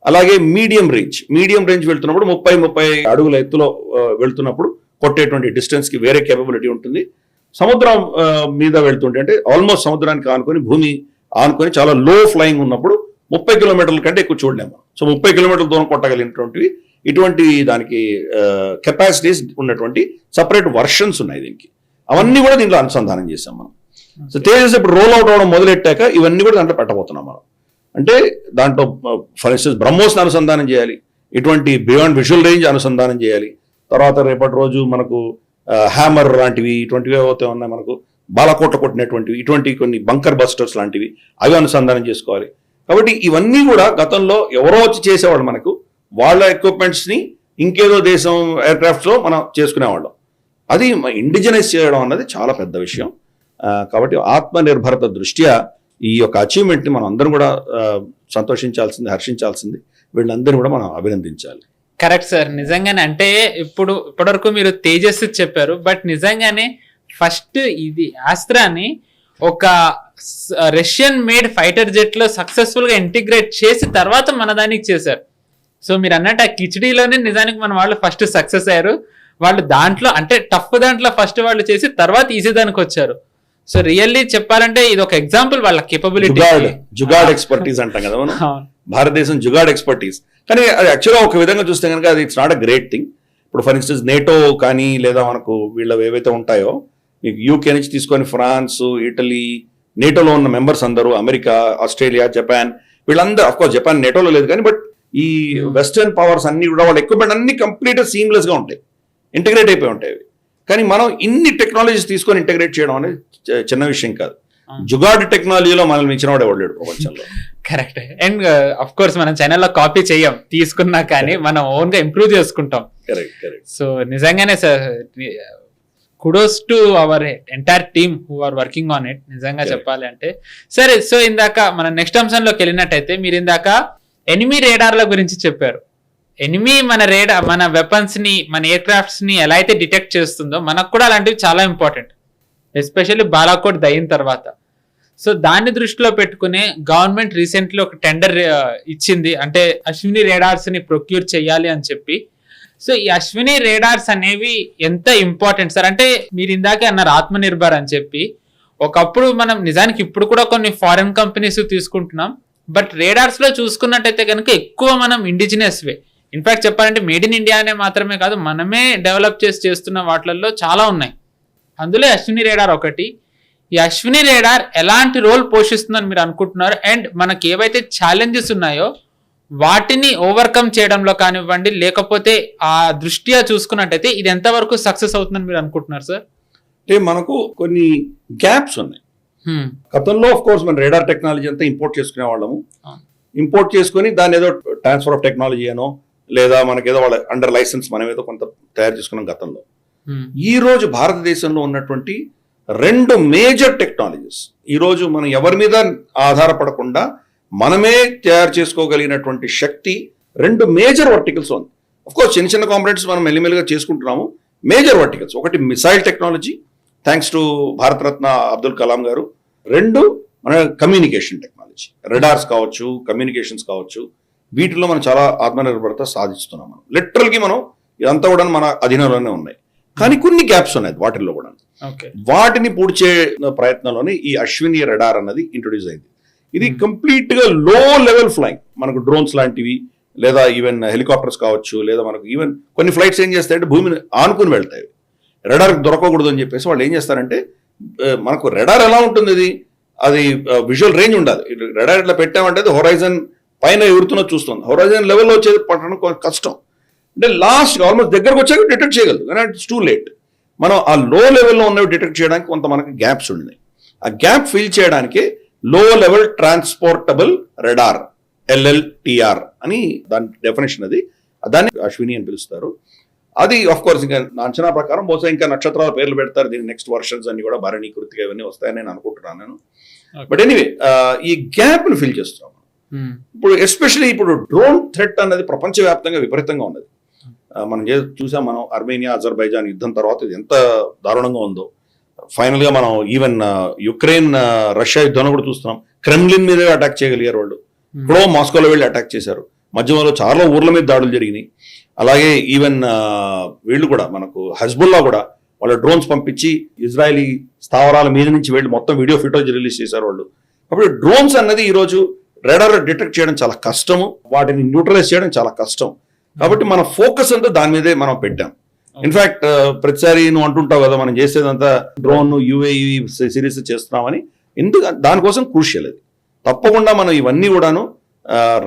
అలాగే మీడియం రేంజ్ వెళ్తున్నప్పుడు 30 అడుగుల ఎత్తులో వెళ్తున్నప్పుడు కొట్టేటువంటి డిస్టెన్స్ కి వేరే కేపబిలిటీ ఉంటుంది. సముద్రం మీద వెళ్తుంటే అంటే ఆల్మోస్ట్ సముద్రానికి ఆనుకొని భూమి ఆనుకొని చాలా లో ఫ్లయింగ్ ఉన్నప్పుడు 30 కిలోమీటర్ల కంటే ఎక్కువ చూడలేము. సో 30 కిలోమీటర్ల దూరం కొట్టగలిగినటువంటివి ఇటువంటి దానికి కెపాసిటీస్ ఉన్నటువంటి సపరేట్ వర్షన్స్ ఉన్నాయి దీనికి. అవన్నీ కూడా దీంట్లో అనుసంధానం చేసాం మనం. సో తేజస్ ఇప్పుడు రోల్ అవుట్ అవడం మొదలెట్టాక ఇవన్నీ కూడా దాంట్లో పెట్టబోతున్నాం మనం. అంటే దాంట్లో ఫర్ ఇన్స్టెన్స్ బ్రహ్మోస్ని అనుసంధానం చేయాలి, ఇటువంటి బియాండ్ విజువల్ రేంజ్ అనుసంధానం చేయాలి. తర్వాత రేపటి రోజు మనకు హ్యామర్ లాంటివి ఇటువంటివి ఏవైతే ఉన్నాయి, మనకు బాలకోట కొట్టినటువంటివి, ఇటువంటి కొన్ని బంకర్ బస్టర్స్ లాంటివి అవి అనుసంధానం చేసుకోవాలి. కాబట్టి ఇవన్నీ కూడా గతంలో ఎవరో వచ్చి చేసేవాళ్ళు, మనకు వాళ్ళ ఎక్విప్మెంట్స్ని ఇంకేదో దేశం ఎయిర్క్రాఫ్ట్స్లో మనం చేసుకునేవాళ్ళం. అది ఇండిజినైజ్ చేయడం అన్నది చాలా పెద్ద విషయం. కాబట్టి ఆత్మనిర్భరత దృష్ట్యా ఈ యొక్క అచీవ్మెంట్ని మనం అందరం కూడా సంతోషించాల్సింది, హర్షించాల్సింది. వీళ్ళందరినీ కూడా మనం అభినందించాలి. Correct sir. నిజంగానే అంటే ఇప్పటివరకు మీరు తేజస్ చెప్పారు, బట్ నిజంగానే ఫస్ట్ ఇది ఆస్త్రాని ఒక రష్యన్ మేడ్ ఫైటర్ జెట్ లో సక్సెస్ఫుల్ గా ఇంటిగ్రేట్ చేసి తర్వాత మన దానికి చేశారు. సో మీరు అన్నట్టు ఆ కిచడీలోనే నిజానికి మన వాళ్ళు ఫస్ట్ సక్సెస్ అయ్యారు. వాళ్ళు దాంట్లో అంటే టఫ్ దాంట్లో ఫస్ట్ వాళ్ళు చేసి తర్వాత ఈజీ దానికి వచ్చారు. సో రియల్లీ చెప్పాలంటే ఇది ఒక ఎగ్జాంపుల్ వాళ్ళ కేపబిలిటీ. జుగాడ్ ఎక్స్పర్టీస్ అంటాం కదా మనం, భారతదేశం జుగాడ్ ఎక్స్పర్టీస్. కానీ అది యాక్చువల్గా ఒక విధంగా చూస్తే కనుక అది it's not a great thing. ఇప్పుడు ఫర్ ఇన్స్టెన్స్ నేటో కానీ లేదా మనకు వీళ్ళవి ఏవైతే ఉంటాయో, మీకు యూకే నుంచి తీసుకొని ఫ్రాన్స్, ఇటలీ, నేటోలో ఉన్న మెంబర్స్ అందరూ, అమెరికా, ఆస్ట్రేలియా, జపాన్, వీళ్ళందరూ అఫ్కోర్స్ జపాన్ నేటోలో లేదు కానీ బట్ ఈ వెస్టర్న్ పవర్స్ అన్ని కూడా వాళ్ళ ఎక్విప్మెంట్ అన్ని కంప్లీట్ సీమ్లెస్ గా ఉంటాయి, ఇంటిగ్రేట్ అయిపోయి ఉంటాయి. కానీ మనం ఇన్ని టెక్నాలజీస్ తీసుకొని ఇంటిగ్రేట్ చేయడం అనేది చిన్న విషయం కాదు. జుగాడ్ టెక్నాలజీలో మనల్ని మించిన వాడు ఎవరు లేడు ప్రపంచంలో. కరెక్ట్. అండ్ అఫ్ కోర్స్ మనం ఛానల్లో కాపీ చేయం, తీసుకున్నా కానీ మనం ఓన్ గా ఇంప్రూవ్ చేసుకుంటాం. కరెక్ట్. సో నిజంగానే sir kudos to our entire team who are working on it. నిజంగా చెప్పాలి అంటే సరే. సో ఇందాక మన నెక్స్ట్ అంశంలోకి వెళ్ళినట్టయితే మీరు ఇందాక ఎనిమీ రేడార్ల గురించి చెప్పారు. ఎనిమీ మన వెపన్స్ ని, మన ఎయిర్ క్రాఫ్ట్స్ ని ఎలా అయితే డిటెక్ట్ చేస్తుందో మనకు కూడా అలాంటివి చాలా ఇంపార్టెంట్, ఎస్పెషల్లీ బాలాకోట్ దయిన తర్వాత. సో దాన్ని దృష్టిలో పెట్టుకునే గవర్నమెంట్ రీసెంట్లీ ఒక టెండర్ ఇచ్చింది, అంటే అశ్విని రేడార్స్ ని ప్రొక్యూర్ చేయాలి అని చెప్పి. సో ఈ అశ్విని రేడార్స్ అనేవి ఎంత ఇంపార్టెంట్ సార్? అంటే మీరు ఇందాకే అన్నారు ఆత్మనిర్భర్ అని చెప్పి. ఒకప్పుడు మనం నిజానికి ఇప్పుడు కూడా కొన్ని ఫారెన్ కంపెనీస్ తీసుకుంటున్నాం, బట్ రేడార్స్ లో చూసుకున్నట్టయితే కనుక ఎక్కువ మనం ఇండిజినస్ వే, ఇన్ఫాక్ట్ చెప్పాలంటే మేడ్ ఇన్ ఇండియా అనే మాత్రమే కాదు, మనమే డెవలప్ చేస్తున్న వాటిల్లో చాలా ఉన్నాయి. అందులో అశ్విని రేడార్ ఒకటి. ఈ అశ్విని రేడార్ ఎలాంటి రోల్ పోషిస్తుందని మీరు అనుకుంటున్నారు? అండ్ మనకి ఏవైతే ఛాలెంజెస్ ఉన్నాయో వాటిని ఓవర్కమ్ చేయడంలో కానివ్వండి, లేకపోతే ఆ దృష్ట్యా చూసుకున్నట్టయితే ఇది ఎంతవరకు సక్సెస్ అవుతుందని మీరు అనుకుంటున్నారు సార్? అంటే మనకు కొన్ని గ్యాప్స్ ఉన్నాయి. గతంలో ఆఫ్ కోర్స్ మన రేడార్ టెక్నాలజీ అంతా ఇంపోర్ట్ చేసుకునే వాళ్ళము. ఇంపోర్ట్ చేసుకుని దాన్ని ఏదో ట్రాన్స్ఫర్ ఆఫ్ టెక్నాలజీ అనో లేదా మనకేదో వాళ్ళ అండర్ లైసెన్స్ మనం ఏదో కొంత తయారు చేసుకున్నాం గతంలో. ఈ రోజు భారతదేశంలో ఉన్నటువంటి 2 మేజర్ టెక్నాలజీస్, ఈ రోజు మనం ఎవరి మీద ఆధారపడకుండా మనమే తయారు చేసుకోగలిగినటువంటి శక్తి 2 మేజర్ వర్టికల్స్ ఉంది. అఫ్కోర్స్ చిన్న చిన్న కాంపొనెంట్స్ మనం మెల్లిమెల్లిగా చేసుకుంటున్నాము. మేజర్ వర్టికల్స్ ఒకటి missile technology, thanks to Bharat Ratna Abdul Kalam గారు. 2 మన కమ్యూనికేషన్ టెక్నాలజీ, రెడార్స్ కావచ్చు, కమ్యూనికేషన్స్ కావచ్చు, వీటిలో మనం చాలా ఆత్మనిర్భరత సాధిస్తున్నాం. మనం లిటరల్గా మనం ఇదంతా కూడా మన అధీనంలోనే ఉన్నాయి. కానీ కొన్ని గ్యాప్స్ ఉన్నాయి వాటిల్లో కూడా. వాటిని పూడ్చే ప్రయత్నంలోనే ఈ అశ్విని రెడార్ అన్నది ఇంట్రొడ్యూస్ అయింది. ఇది కంప్లీట్ గా లో లెవెల్ ఫ్లైయింగ్, మనకు డ్రోన్స్ లాంటివి లేదా ఈవెన్ హెలికాప్టర్స్ కావచ్చు, లేదా మనకు ఈవెన్ కొన్ని ఫ్లైట్స్ ఏం చేస్తాయంటే భూమిని ఆనుకుని వెళ్తాయి. రెడార్ దొరకకూడదు అని చెప్పేసి వాళ్ళు ఏం చేస్తారంటే, మనకు రెడార్ ఎలా ఉంటుంది, అది విజువల్ రేంజ్ ఉండాలి. రెడార్ ఇట్లా పెట్టామంటే అది హొరైజన్ పైన ఎగురుతున్న చూస్తుంది, హొరైజన్ లెవెల్లో వచ్చేది పట్టడం కష్టం. అంటే లాస్ట్ ఆల్మోస్ట్ దగ్గరకు వచ్చాక డిటెక్ట్ చేయగలదు, కానీ ఇట్స్ టూ లేట్. మనం ఆ లో లెవెల్లో ఉన్నవి డిటెక్ట్ చేయడానికి కొంత మనకి గ్యాప్స్ ఉన్నాయి. ఆ గ్యాప్ ఫిల్ చేయడానికి లో లెవెల్ ట్రాన్స్పోర్టబుల్ రెడార్, LLTR అని దాని డెఫినేషన్. అది దాన్ని అశ్విని అని పిలుస్తారు. అది ఆఫ్ కోర్స్ ఇంకా నా అంచనా ప్రకారం బహుశా ఇంకా నక్షత్రాల పేర్లు పెడతారు దీని నెక్స్ట్ వర్షన్స్ అన్ని కూడా భరణి కృతిక ఇవన్నీ వస్తాయని నేను అనుకుంటున్నాను నేను. బట్ ఎనీవే ఈ గ్యాప్ ని ఫిల్ చేస్తున్నాం ఇప్పుడు. ఎస్పెషల్లీ ఇప్పుడు డ్రోన్ థ్రెట్ అన్నది ప్రపంచవ్యాప్తంగా విపరీతంగా ఉన్నది. మనం చూసాం, మనం అర్మేనియా అజర్బైజాన్ యుద్ధం తర్వాత ఇది ఎంత దారుణంగా ఉందో. ఫైనల్ గా మనం ఈవెన్ యుక్రెయిన్ రష్యా యుద్ధంలో కూడా చూస్తున్నాం. క్రెమ్లిన్ మీదే అటాక్ చేయగలిగారు వాళ్ళు. ఇప్పుడు మాస్కోలో వెళ్ళి అటాక్ చేశారు. మధ్యలో చాలా ఊర్ల మీద దాడులు జరిగినాయి. అలాగే ఈవెన్ వీళ్ళు కూడా మనకు హజ్బుల్లా కూడా వాళ్ళ డ్రోన్స్ పంపించి ఇజ్రాయలీ స్థావరాల మీద నుంచి వెళ్ళి మొత్తం వీడియో ఫుటేజ్ రిలీజ్ చేశారు వాళ్ళు. కాబట్టి డ్రోన్స్ అన్నది ఈరోజు రాడార్ డిటెక్ట్ చేయడం చాలా కష్టము, వాటిని న్యూట్రలైజ్ చేయడం చాలా కష్టం. కాబట్టి మన ఫోకస్ అంతా దాని మీదే మనం పెట్టాం. ఇన్ఫాక్ట్ ప్రతిసారి నువ్వు అంటుంటావు కదా మనం చేసేదంతా డ్రోన్ యుఏఈ సిరీస్ చేస్తున్నామని. ఎందుకు దానికోసం క్రూషియల్ అది. తప్పకుండా మనం ఇవన్నీ కూడాను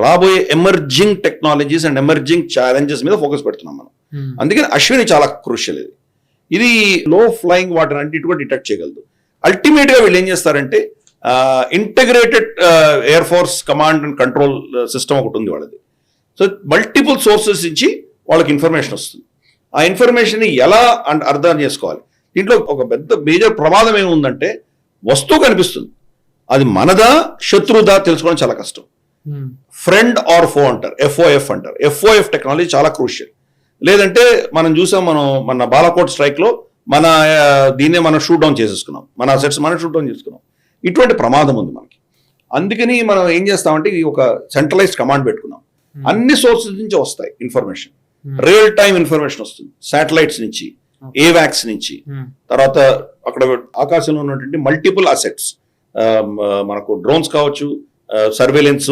రాబోయే emerging technologies and emerging challenges మీద ఫోకస్ పెడుతున్నాం మనం. అందుకని అశ్విని చాలా క్రూషియల్ ఇది లో ఫ్లయింగ్ వాటర్ అన్నిటి కూడా డిటెక్ట్ చేయగలదు. అల్టిమేట్ గా వీళ్ళు ఏం చేస్తారంటే integrated air force command and control system ఒకటి ఉంది వాళ్ళది. సో మల్టిపుల్ సోర్సెస్ నుంచి వాళ్ళకి ఇన్ఫర్మేషన్ వస్తుంది. ఆ ఇన్ఫర్మేషన్ ఎలా అర్థం చేసుకోవాలి. దీంట్లో ఒక పెద్ద మేజర్ ప్రమాదం ఏముందంటే వస్తువు కనిపిస్తుంది, అది మనదా శత్రుదా తెలుసుకోవడం చాలా కష్టం. ఫ్రెండ్ ఆర్ ఫో అంటారు, ఎఫ్ఓఎఫ్ అంటారు. ఎఫ్ఓఎఫ్ టెక్నాలజీ చాలా క్రూషియల్. లేదంటే మనం చూసాం, మన బాలాకోట్ స్ట్రైక్ లో దీన్నే మనం షూట్ డౌన్ చేసేసుకున్నాం, మన అసెట్స్ మనం షూట్ డౌన్ చేసుకున్నాం. ఇటువంటి ప్రమాదం ఉంది మనకి. అందుకని మనం ఏం చేస్తామంటే ఒక సెంట్రలైజ్డ్ కమాండ్ పెట్టుకున్నాం. అన్ని సోర్సెస్ నుంచి వస్తాయి ఇన్ఫర్మేషన్, రియల్ టైమ్ ఇన్ఫర్మేషన్ వస్తుంది. శాటిలైట్స్ నుంచి, ఏవాక్స్ నుంచి, తర్వాత అక్కడ ఆకాశంలో ఉన్నటువంటి మల్టిపుల్ అసెట్స్, మనకు డ్రోన్స్ కావచ్చు, సర్వేలెన్స్,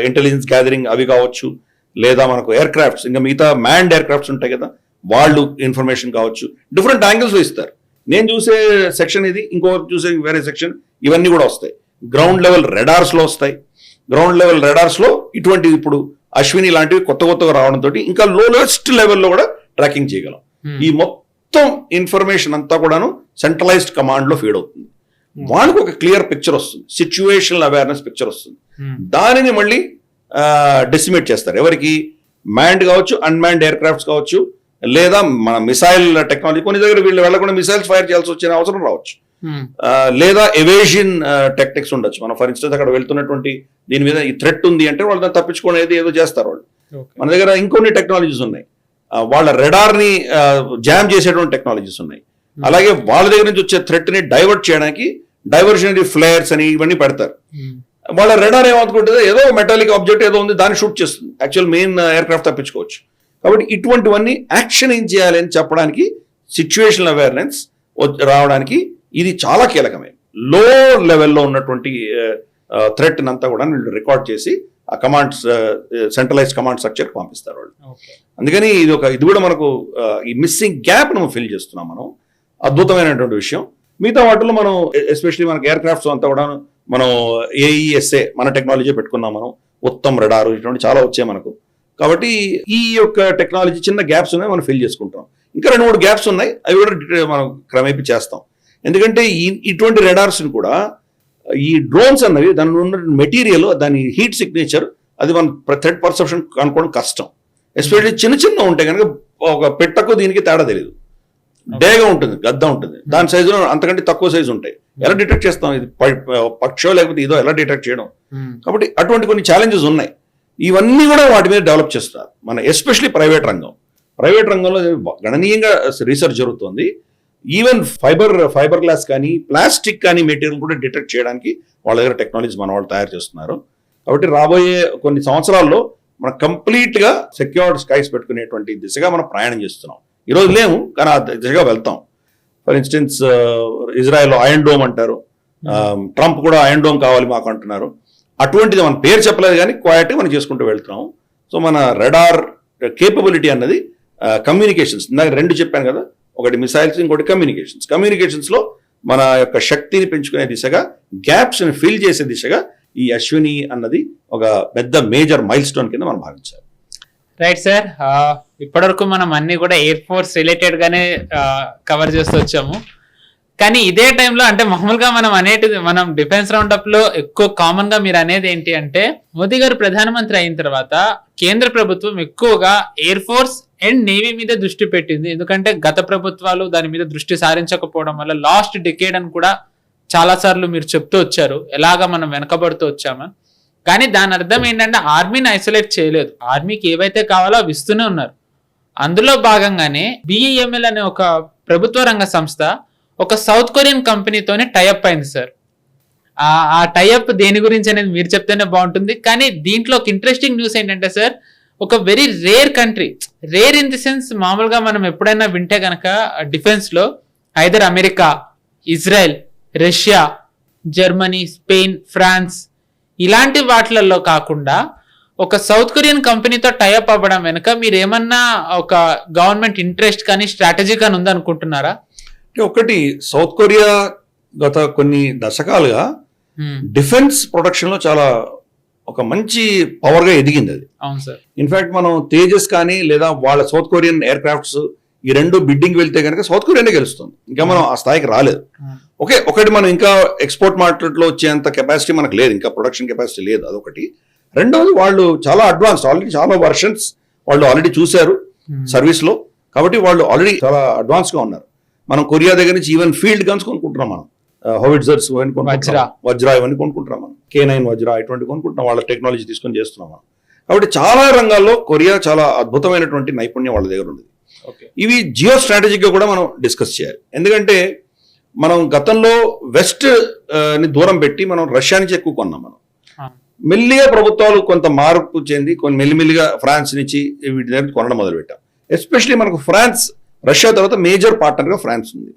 ఇంటెలిజెన్స్ గ్యాదరింగ్ అవి కావచ్చు, లేదా మనకు ఎయిర్ క్రాఫ్ట్స్, ఇంకా మిగతా మ్యాన్డ్ ఎయిర్ క్రాఫ్ట్స్ ఉంటాయి కదా, వాళ్ళు ఇన్ఫర్మేషన్ కావచ్చు. డిఫరెంట్ యాంగిల్స్ లో ఇస్తారు. నేను చూసే సెక్షన్ ఇది, ఇంకో చూసే వేరే సెక్షన్, ఇవన్నీ కూడా వస్తాయి. గ్రౌండ్ లెవెల్ రెడార్స్ లో వస్తాయి. గ్రౌండ్ లెవెల్ రెడార్స్ లో ఇటువంటి ఇప్పుడు అశ్విని లాంటివి కొత్తగా రావడంతో ఇంకా లోయెస్ట్ లెవెల్లో కూడా ట్రాకింగ్ చేయగలం. ఈ మొత్తం ఇన్ఫర్మేషన్ అంతా కూడాను సెంట్రలైజ్డ్ కమాండ్ లో ఫీడ్ అవుతుంది. వాళ్ళకి ఒక క్లియర్ పిక్చర్ వస్తుంది, సిచ్యువేషనల్ అవేర్నెస్ పిక్చర్ వస్తుంది. దానిని మళ్ళీ డెసిమేట్ చేస్తారు. ఎవరికి? మ్యాన్డ్ కావచ్చు, అన్మ్యాన్డ్ ఎయిర్ క్రాఫ్ట్స్ కావచ్చు, లేదా మన మిసైల్ టెక్నాలజీ. కొన్ని దగ్గర వీళ్ళు వెళ్ళకుండా మిసైల్స్ ఫైర్ చేయాల్సి వచ్చిన అవసరం రావచ్చు. లేదా ఎవేషన్ టెక్నిక్స్ ఉండొచ్చు. మనం ఫర్ ఇన్స్టెన్స్ అక్కడ వెళ్తున్నటువంటి దీని మీద ఈ థ్రెట్ ఉంది అంటే వాళ్ళు దాన్ని తప్పించుకునేది ఏదో చేస్తారు వాళ్ళు. మన దగ్గర ఇంకొన్ని టెక్నాలజీస్ ఉన్నాయి, వాళ్ళ రెడార్ ని జామ్ చేసేటువంటి టెక్నాలజీస్ ఉన్నాయి. అలాగే వాళ్ళ దగ్గర నుంచి వచ్చే థ్రెట్ ని డైవర్ట్ చేయడానికి డైవర్షనరీ ఫ్లేయర్స్ అని ఇవన్నీ పెడతారు. వాళ్ళ రెడార్ ఏమనుకుంటుంది, ఏదో మెటాలిక్ ఆబ్జెక్ట్ ఏదో ఉంది దాన్ని షూట్ చేస్తుంది, యాక్చువల్ మెయిన్ ఎయిర్ క్రాఫ్ట్ తప్పించుకోవచ్చు. కాబట్టి ఇటువంటివన్నీ యాక్షన్ ఏం చేయాలి అని చెప్పడానికి, సిచ్యువేషనల్ అవేర్నెస్ రావడానికి ఇది చాలా కీలకమే. లో లెవెల్లో ఉన్నటువంటి థ్రెట్ అంతా కూడా వీళ్ళు రికార్డ్ చేసి ఆ కమాండ్స్, సెంట్రలైజ్ కమాండ్ స్ట్రక్చర్ పంపిస్తారు వాళ్ళు. అందుకని ఇది కూడా మనకు ఈ మిస్సింగ్ గ్యాప్ ను ఫిల్ చేస్తున్నాం మనం. అద్భుతమైనటువంటి విషయం. మిగతా వాటిలో మనం ఎస్పెషల్లీ మనకి ఎయిర్ క్రాఫ్ట్స్ అంతా కూడా మనం ఏఈఎస్ఏ మన టెక్నాలజీ పెట్టుకున్నాం మనం. ఉత్తమ్ రడార్ ఇటువంటి చాలా వచ్చాయి మనకు. కాబట్టి ఈ యొక్క టెక్నాలజీ చిన్న గ్యాప్స్ ఉన్నాయి, మనం ఫిల్ చేసుకుంటాం. ఇంకా 2-3 గ్యాప్స్ ఉన్నాయి, అవి కూడా మనం క్రమేపీ చేస్తాం. ఎందుకంటే ఇటువంటి రెడార్స్ని కూడా ఈ డ్రోన్స్ అన్నవి దాని ఉన్న మెటీరియల్, దాని హీట్ సిగ్నేచర్, అది మన థ్రెట్ పర్సెప్షన్ కనుక్కోవడం కష్టం. ఎస్పెషల్లీ చిన్న ఉంటాయి కనుక ఒక పెట్టకు దీనికి తేడా తెలియదు. డేగా ఉంటుంది, గద్ద ఉంటుంది, దాని సైజులో అంతకంటే తక్కువ సైజు ఉంటాయి. ఎలా డిటెక్ట్ చేస్తాం? ఇది పక్షో లేకపోతే ఇదో ఎలా డిటెక్ట్ చేయడం? కాబట్టి అటువంటి కొన్ని ఛాలెంజెస్ ఉన్నాయి. ఇవన్నీ కూడా వాటి మీద డెవలప్ చేస్తారు మన ఎస్పెషల్లీ ప్రైవేట్ రంగంలో గణనీయంగా రీసెర్చ్ జరుగుతుంది. ఈవెన్ ఫైబర్ గ్లాస్ కానీ ప్లాస్టిక్ కానీ మెటీరియల్ కూడా డిటెక్ట్ చేయడానికి వాళ్ళ దగ్గర టెక్నాలజీస్ మన వాళ్ళు తయారు చేస్తున్నారు. కాబట్టి రాబోయే కొన్ని సంవత్సరాల్లో మనం కంప్లీట్ గా సెక్యూర్డ్ స్కైస్ పెట్టుకునేటువంటి దిశగా మనం ప్రయాణం చేస్తున్నాం. ఈరోజు లేము కానీ ఆ దిశగా వెళ్తాం. For instance Israel iron dome అంటారు, ట్రంప్ కూడా ఐరన్ డోమ్ కావాలి మాకు అంటున్నారు. అటువంటిది మన పేరు చెప్పలేదు కానీ క్వాలిటీ మనం చేసుకుంటూ వెళ్తున్నాం. సో మన రెడార్ కేపబిలిటీ అన్నది కమ్యూనికేషన్స్, ఇందాక 2 చెప్పాను కదా, ఒకటి మిసైల్స్, ఇంకోటి కమ్యూనికేషన్స్ లో మన యొక్క శక్తిని పెంచుకునే దిశగా, గ్యాప్స్ ని ఫిల్ చేసే దిశగా ఈ అశ్విని అన్నది ఒక పెద్ద మేజర్ మైల్ స్టోన్ కింద మనం భావించాలి. రైట్ సార్, ఇప్పటివరకు మనం అన్ని కూడా ఎయిర్ ఫోర్స్ రిలేటెడ్ గానే కవర్ చేస్తూ వచ్చాము. కానీ ఇదే టైంలో అంటే మామూలుగా మనం డిఫెన్స్ రౌండ్ అప్ లో ఎక్కువ కామన్ గా మీరు అనేది ఏంటి అంటే, మోదీ గారు ప్రధానమంత్రి అయిన తర్వాత కేంద్ర ప్రభుత్వం ఎక్కువగా ఎయిర్ ఫోర్స్, అండ్ నేవీ మీద దృష్టి పెట్టింది. ఎందుకంటే గత ప్రభుత్వాలు దాని మీద దృష్టి సారించకపోవడం వల్ల లాస్ట్ డికేడ్ అని కూడా చాలా సార్లు మీరు చెప్తూ వచ్చారు, ఎలాగా మనం వెనకబడుతూ వచ్చామా. కానీ దాని అర్థం ఏంటంటే ఆర్మీని ఐసోలేట్ చేయలేదు, ఆర్మీకి ఏవైతే కావాలో అవి ఇస్తూనే ఉన్నారు. అందులో భాగంగానే బిఈఎంఎల్ అనే ఒక ప్రభుత్వ రంగ సంస్థ ఒక సౌత్ కొరియన్ కంపెనీతోనే టైఅప్ అయింది సార్. ఆ టైఅప్ దేని గురించి అనేది మీరు చెప్తేనే బాగుంటుంది. కానీ దీంట్లో ఒక ఇంట్రెస్టింగ్ న్యూస్ ఏంటంటే సార్, ఒక very rare country, rare in the sense మామూలుగా మనం ఎప్పుడైనా వింటే కనుక డిఫెన్స్ లో either America, Israel, Russia, Germany, Spain, France ఇలాంటి వాటిలలో కాకుండా ఒక సౌత్ కొరియన్ కంపెనీతో టైఅప్ అవ్వడం వెనుక మీరు ఏమన్నా ఒక గవర్నమెంట్ ఇంట్రెస్ట్ కానీ స్ట్రాటజీ కానీ ఉందనుకుంటున్నారా? ఒకటి, సౌత్ కొరియా గత కొన్ని దశకాలుగా డిఫెన్స్ ప్రొడక్షన్ లో చాలా ఒక మంచి పవర్ గా ఎదిగింది అది. అవును సార్. ఇన్ఫాక్ట్ మనం తేజస్ కానీ లేదా వాళ్ళ సౌత్ కొరియన్ ఎయిర్ క్రాఫ్ట్స్ ఈ రెండు బిడ్డింగ్ వెళ్తే కనుక సౌత్ కొరియానే గెలుస్తుంది. ఇంకా మనం ఆ స్థాయికి రాలేదు. ఒకటి మనం ఇంకా ఎక్స్పోర్ట్ మార్కెట్లో వచ్చేంత కెపాసిటీ మనకు లేదు, ఇంకా ప్రొడక్షన్ కెపాసిటీ లేదు, అదొకటి. రెండవది, వాళ్ళు చాలా అడ్వాన్స్, ఆల్రెడీ చాలా వర్షన్స్ వాళ్ళు ఆల్రెడీ చూశారు సర్వీస్ లో, కాబట్టి వాళ్ళు ఆల్రెడీ చాలా అడ్వాన్స్ గా ఉన్నారు. మనం కొరియా దగ్గర నుంచి ఈవెన్ ఫీల్డ్ గన్స్ కొనుక్కుంటున్నాం, మనం హోవిట్జర్స్ వజ్రా ఇవన్నీ కొనుక్కుంటున్నాం, మనం K9 వజ్రా ఇటువంటి కొనుక్కుంటున్నాం, వాళ్ళ టెక్నాలజీ తీసుకొని చేస్తున్నాం మనం. కాబట్టి చాలా రంగాల్లో కొరియా చాలా అద్భుతమైనటువంటి నైపుణ్యం వాళ్ళ దగ్గర ఉంది. ఇవి జియో స్ట్రాటజిక్ గా కూడా మనం డిస్కస్ చేయాలి. ఎందుకంటే మనం గతంలో వెస్ట్ ని దూరం పెట్టి మనం రష్యా నుంచి ఎక్కువ కొన్నాం. మనం మెల్లిగా ప్రభుత్వాలు కొంత మార్పు చెంది కొన్ని మెల్లిమెల్లిగా ఫ్రాన్స్ నుంచి వీటి దగ్గర కొనడం మొదలు పెట్టాం. ఎస్పెషలీ మనకు ఫ్రాన్స్, రష్యా తర్వాత మేజర్ పార్ట్నర్ గా ఫ్రాన్స్ ఉంది.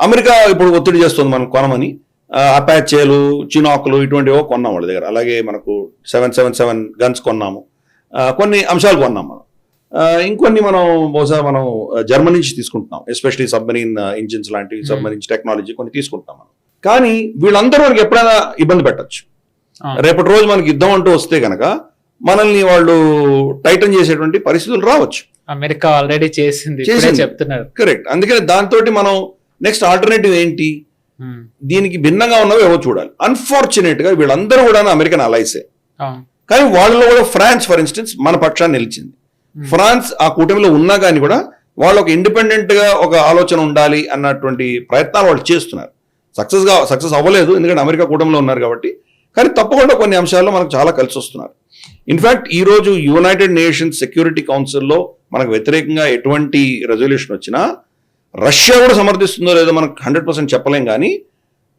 అమెరికా ఇప్పుడు ఒత్తిడి చేస్తుంది మనం కొనమని. అపాచేలు, చినాకులు ఇటువంటివో కొన్నాం వాళ్ళ దగ్గర. అలాగే మనకు 777 గన్స్ కొన్నాము, కొన్ని అంశాలు కొన్నాం మనం. ఇంకొన్ని మనం బహుశా మనం జర్మనీ నుంచి తీసుకుంటున్నాం, ఎస్పెషలీ సబ్మరీన్ ఇంజిన్స్ లాంటి సబ్మరీన్ టెక్నాలజీ కొన్ని తీసుకుంటున్నాం మనం. కానీ వీళ్ళందరూ మనకి ఎప్పుడైనా ఇబ్బంది పెట్టచ్చు. రేపటి రోజు మనకి యుద్ధం అంటూ వస్తే కనుక మనల్ని వాళ్ళు టైటన్ చేసేటువంటి పరిస్థితులు రావచ్చు. అమెరికా ఆల్రెడీ చేసింది చెప్తున్నారు. కరెక్ట్. అందుకని దాంతో మనం నెక్స్ట్ ఆల్టర్నేటివ్ ఏంటి, దీనికి భిన్నంగా ఉన్నవి ఏవో చూడాలి. అన్ఫార్చునేట్ గా వీళ్ళందరూ కూడా అమెరికన్ అలైసే, కానీ వాళ్ళలో కూడా ఫ్రాన్స్ ఫర్ ఇన్స్టెన్స్ మన పక్షాన్ని నిలిచింది. ఫ్రాన్స్ ఆ కూటమిలో ఉన్నా కానీ కూడా వాళ్ళు ఒక ఇండిపెండెంట్ గా ఒక ఆలోచన ఉండాలి అన్నటువంటి ప్రయత్నాలు వాళ్ళు చేస్తున్నారు. సక్సెస్ అవ్వలేదు, ఎందుకంటే అమెరికా కూటమిలో ఉన్నారు కాబట్టి. కానీ తప్పకుండా కొన్ని అంశాల్లో మనకు చాలా కలిసి వస్తున్నారు. ఇన్ఫాక్ట్ ఈ రోజు యునైటెడ్ నేషన్స్ సెక్యూరిటీ కౌన్సిల్లో మనకు వ్యతిరేకంగా ఎటువంటి రెజల్యూషన్ వచ్చినా రష్యా కూడా సమర్థిస్తుందో లేదో మనకు 100% చెప్పలేం, కానీ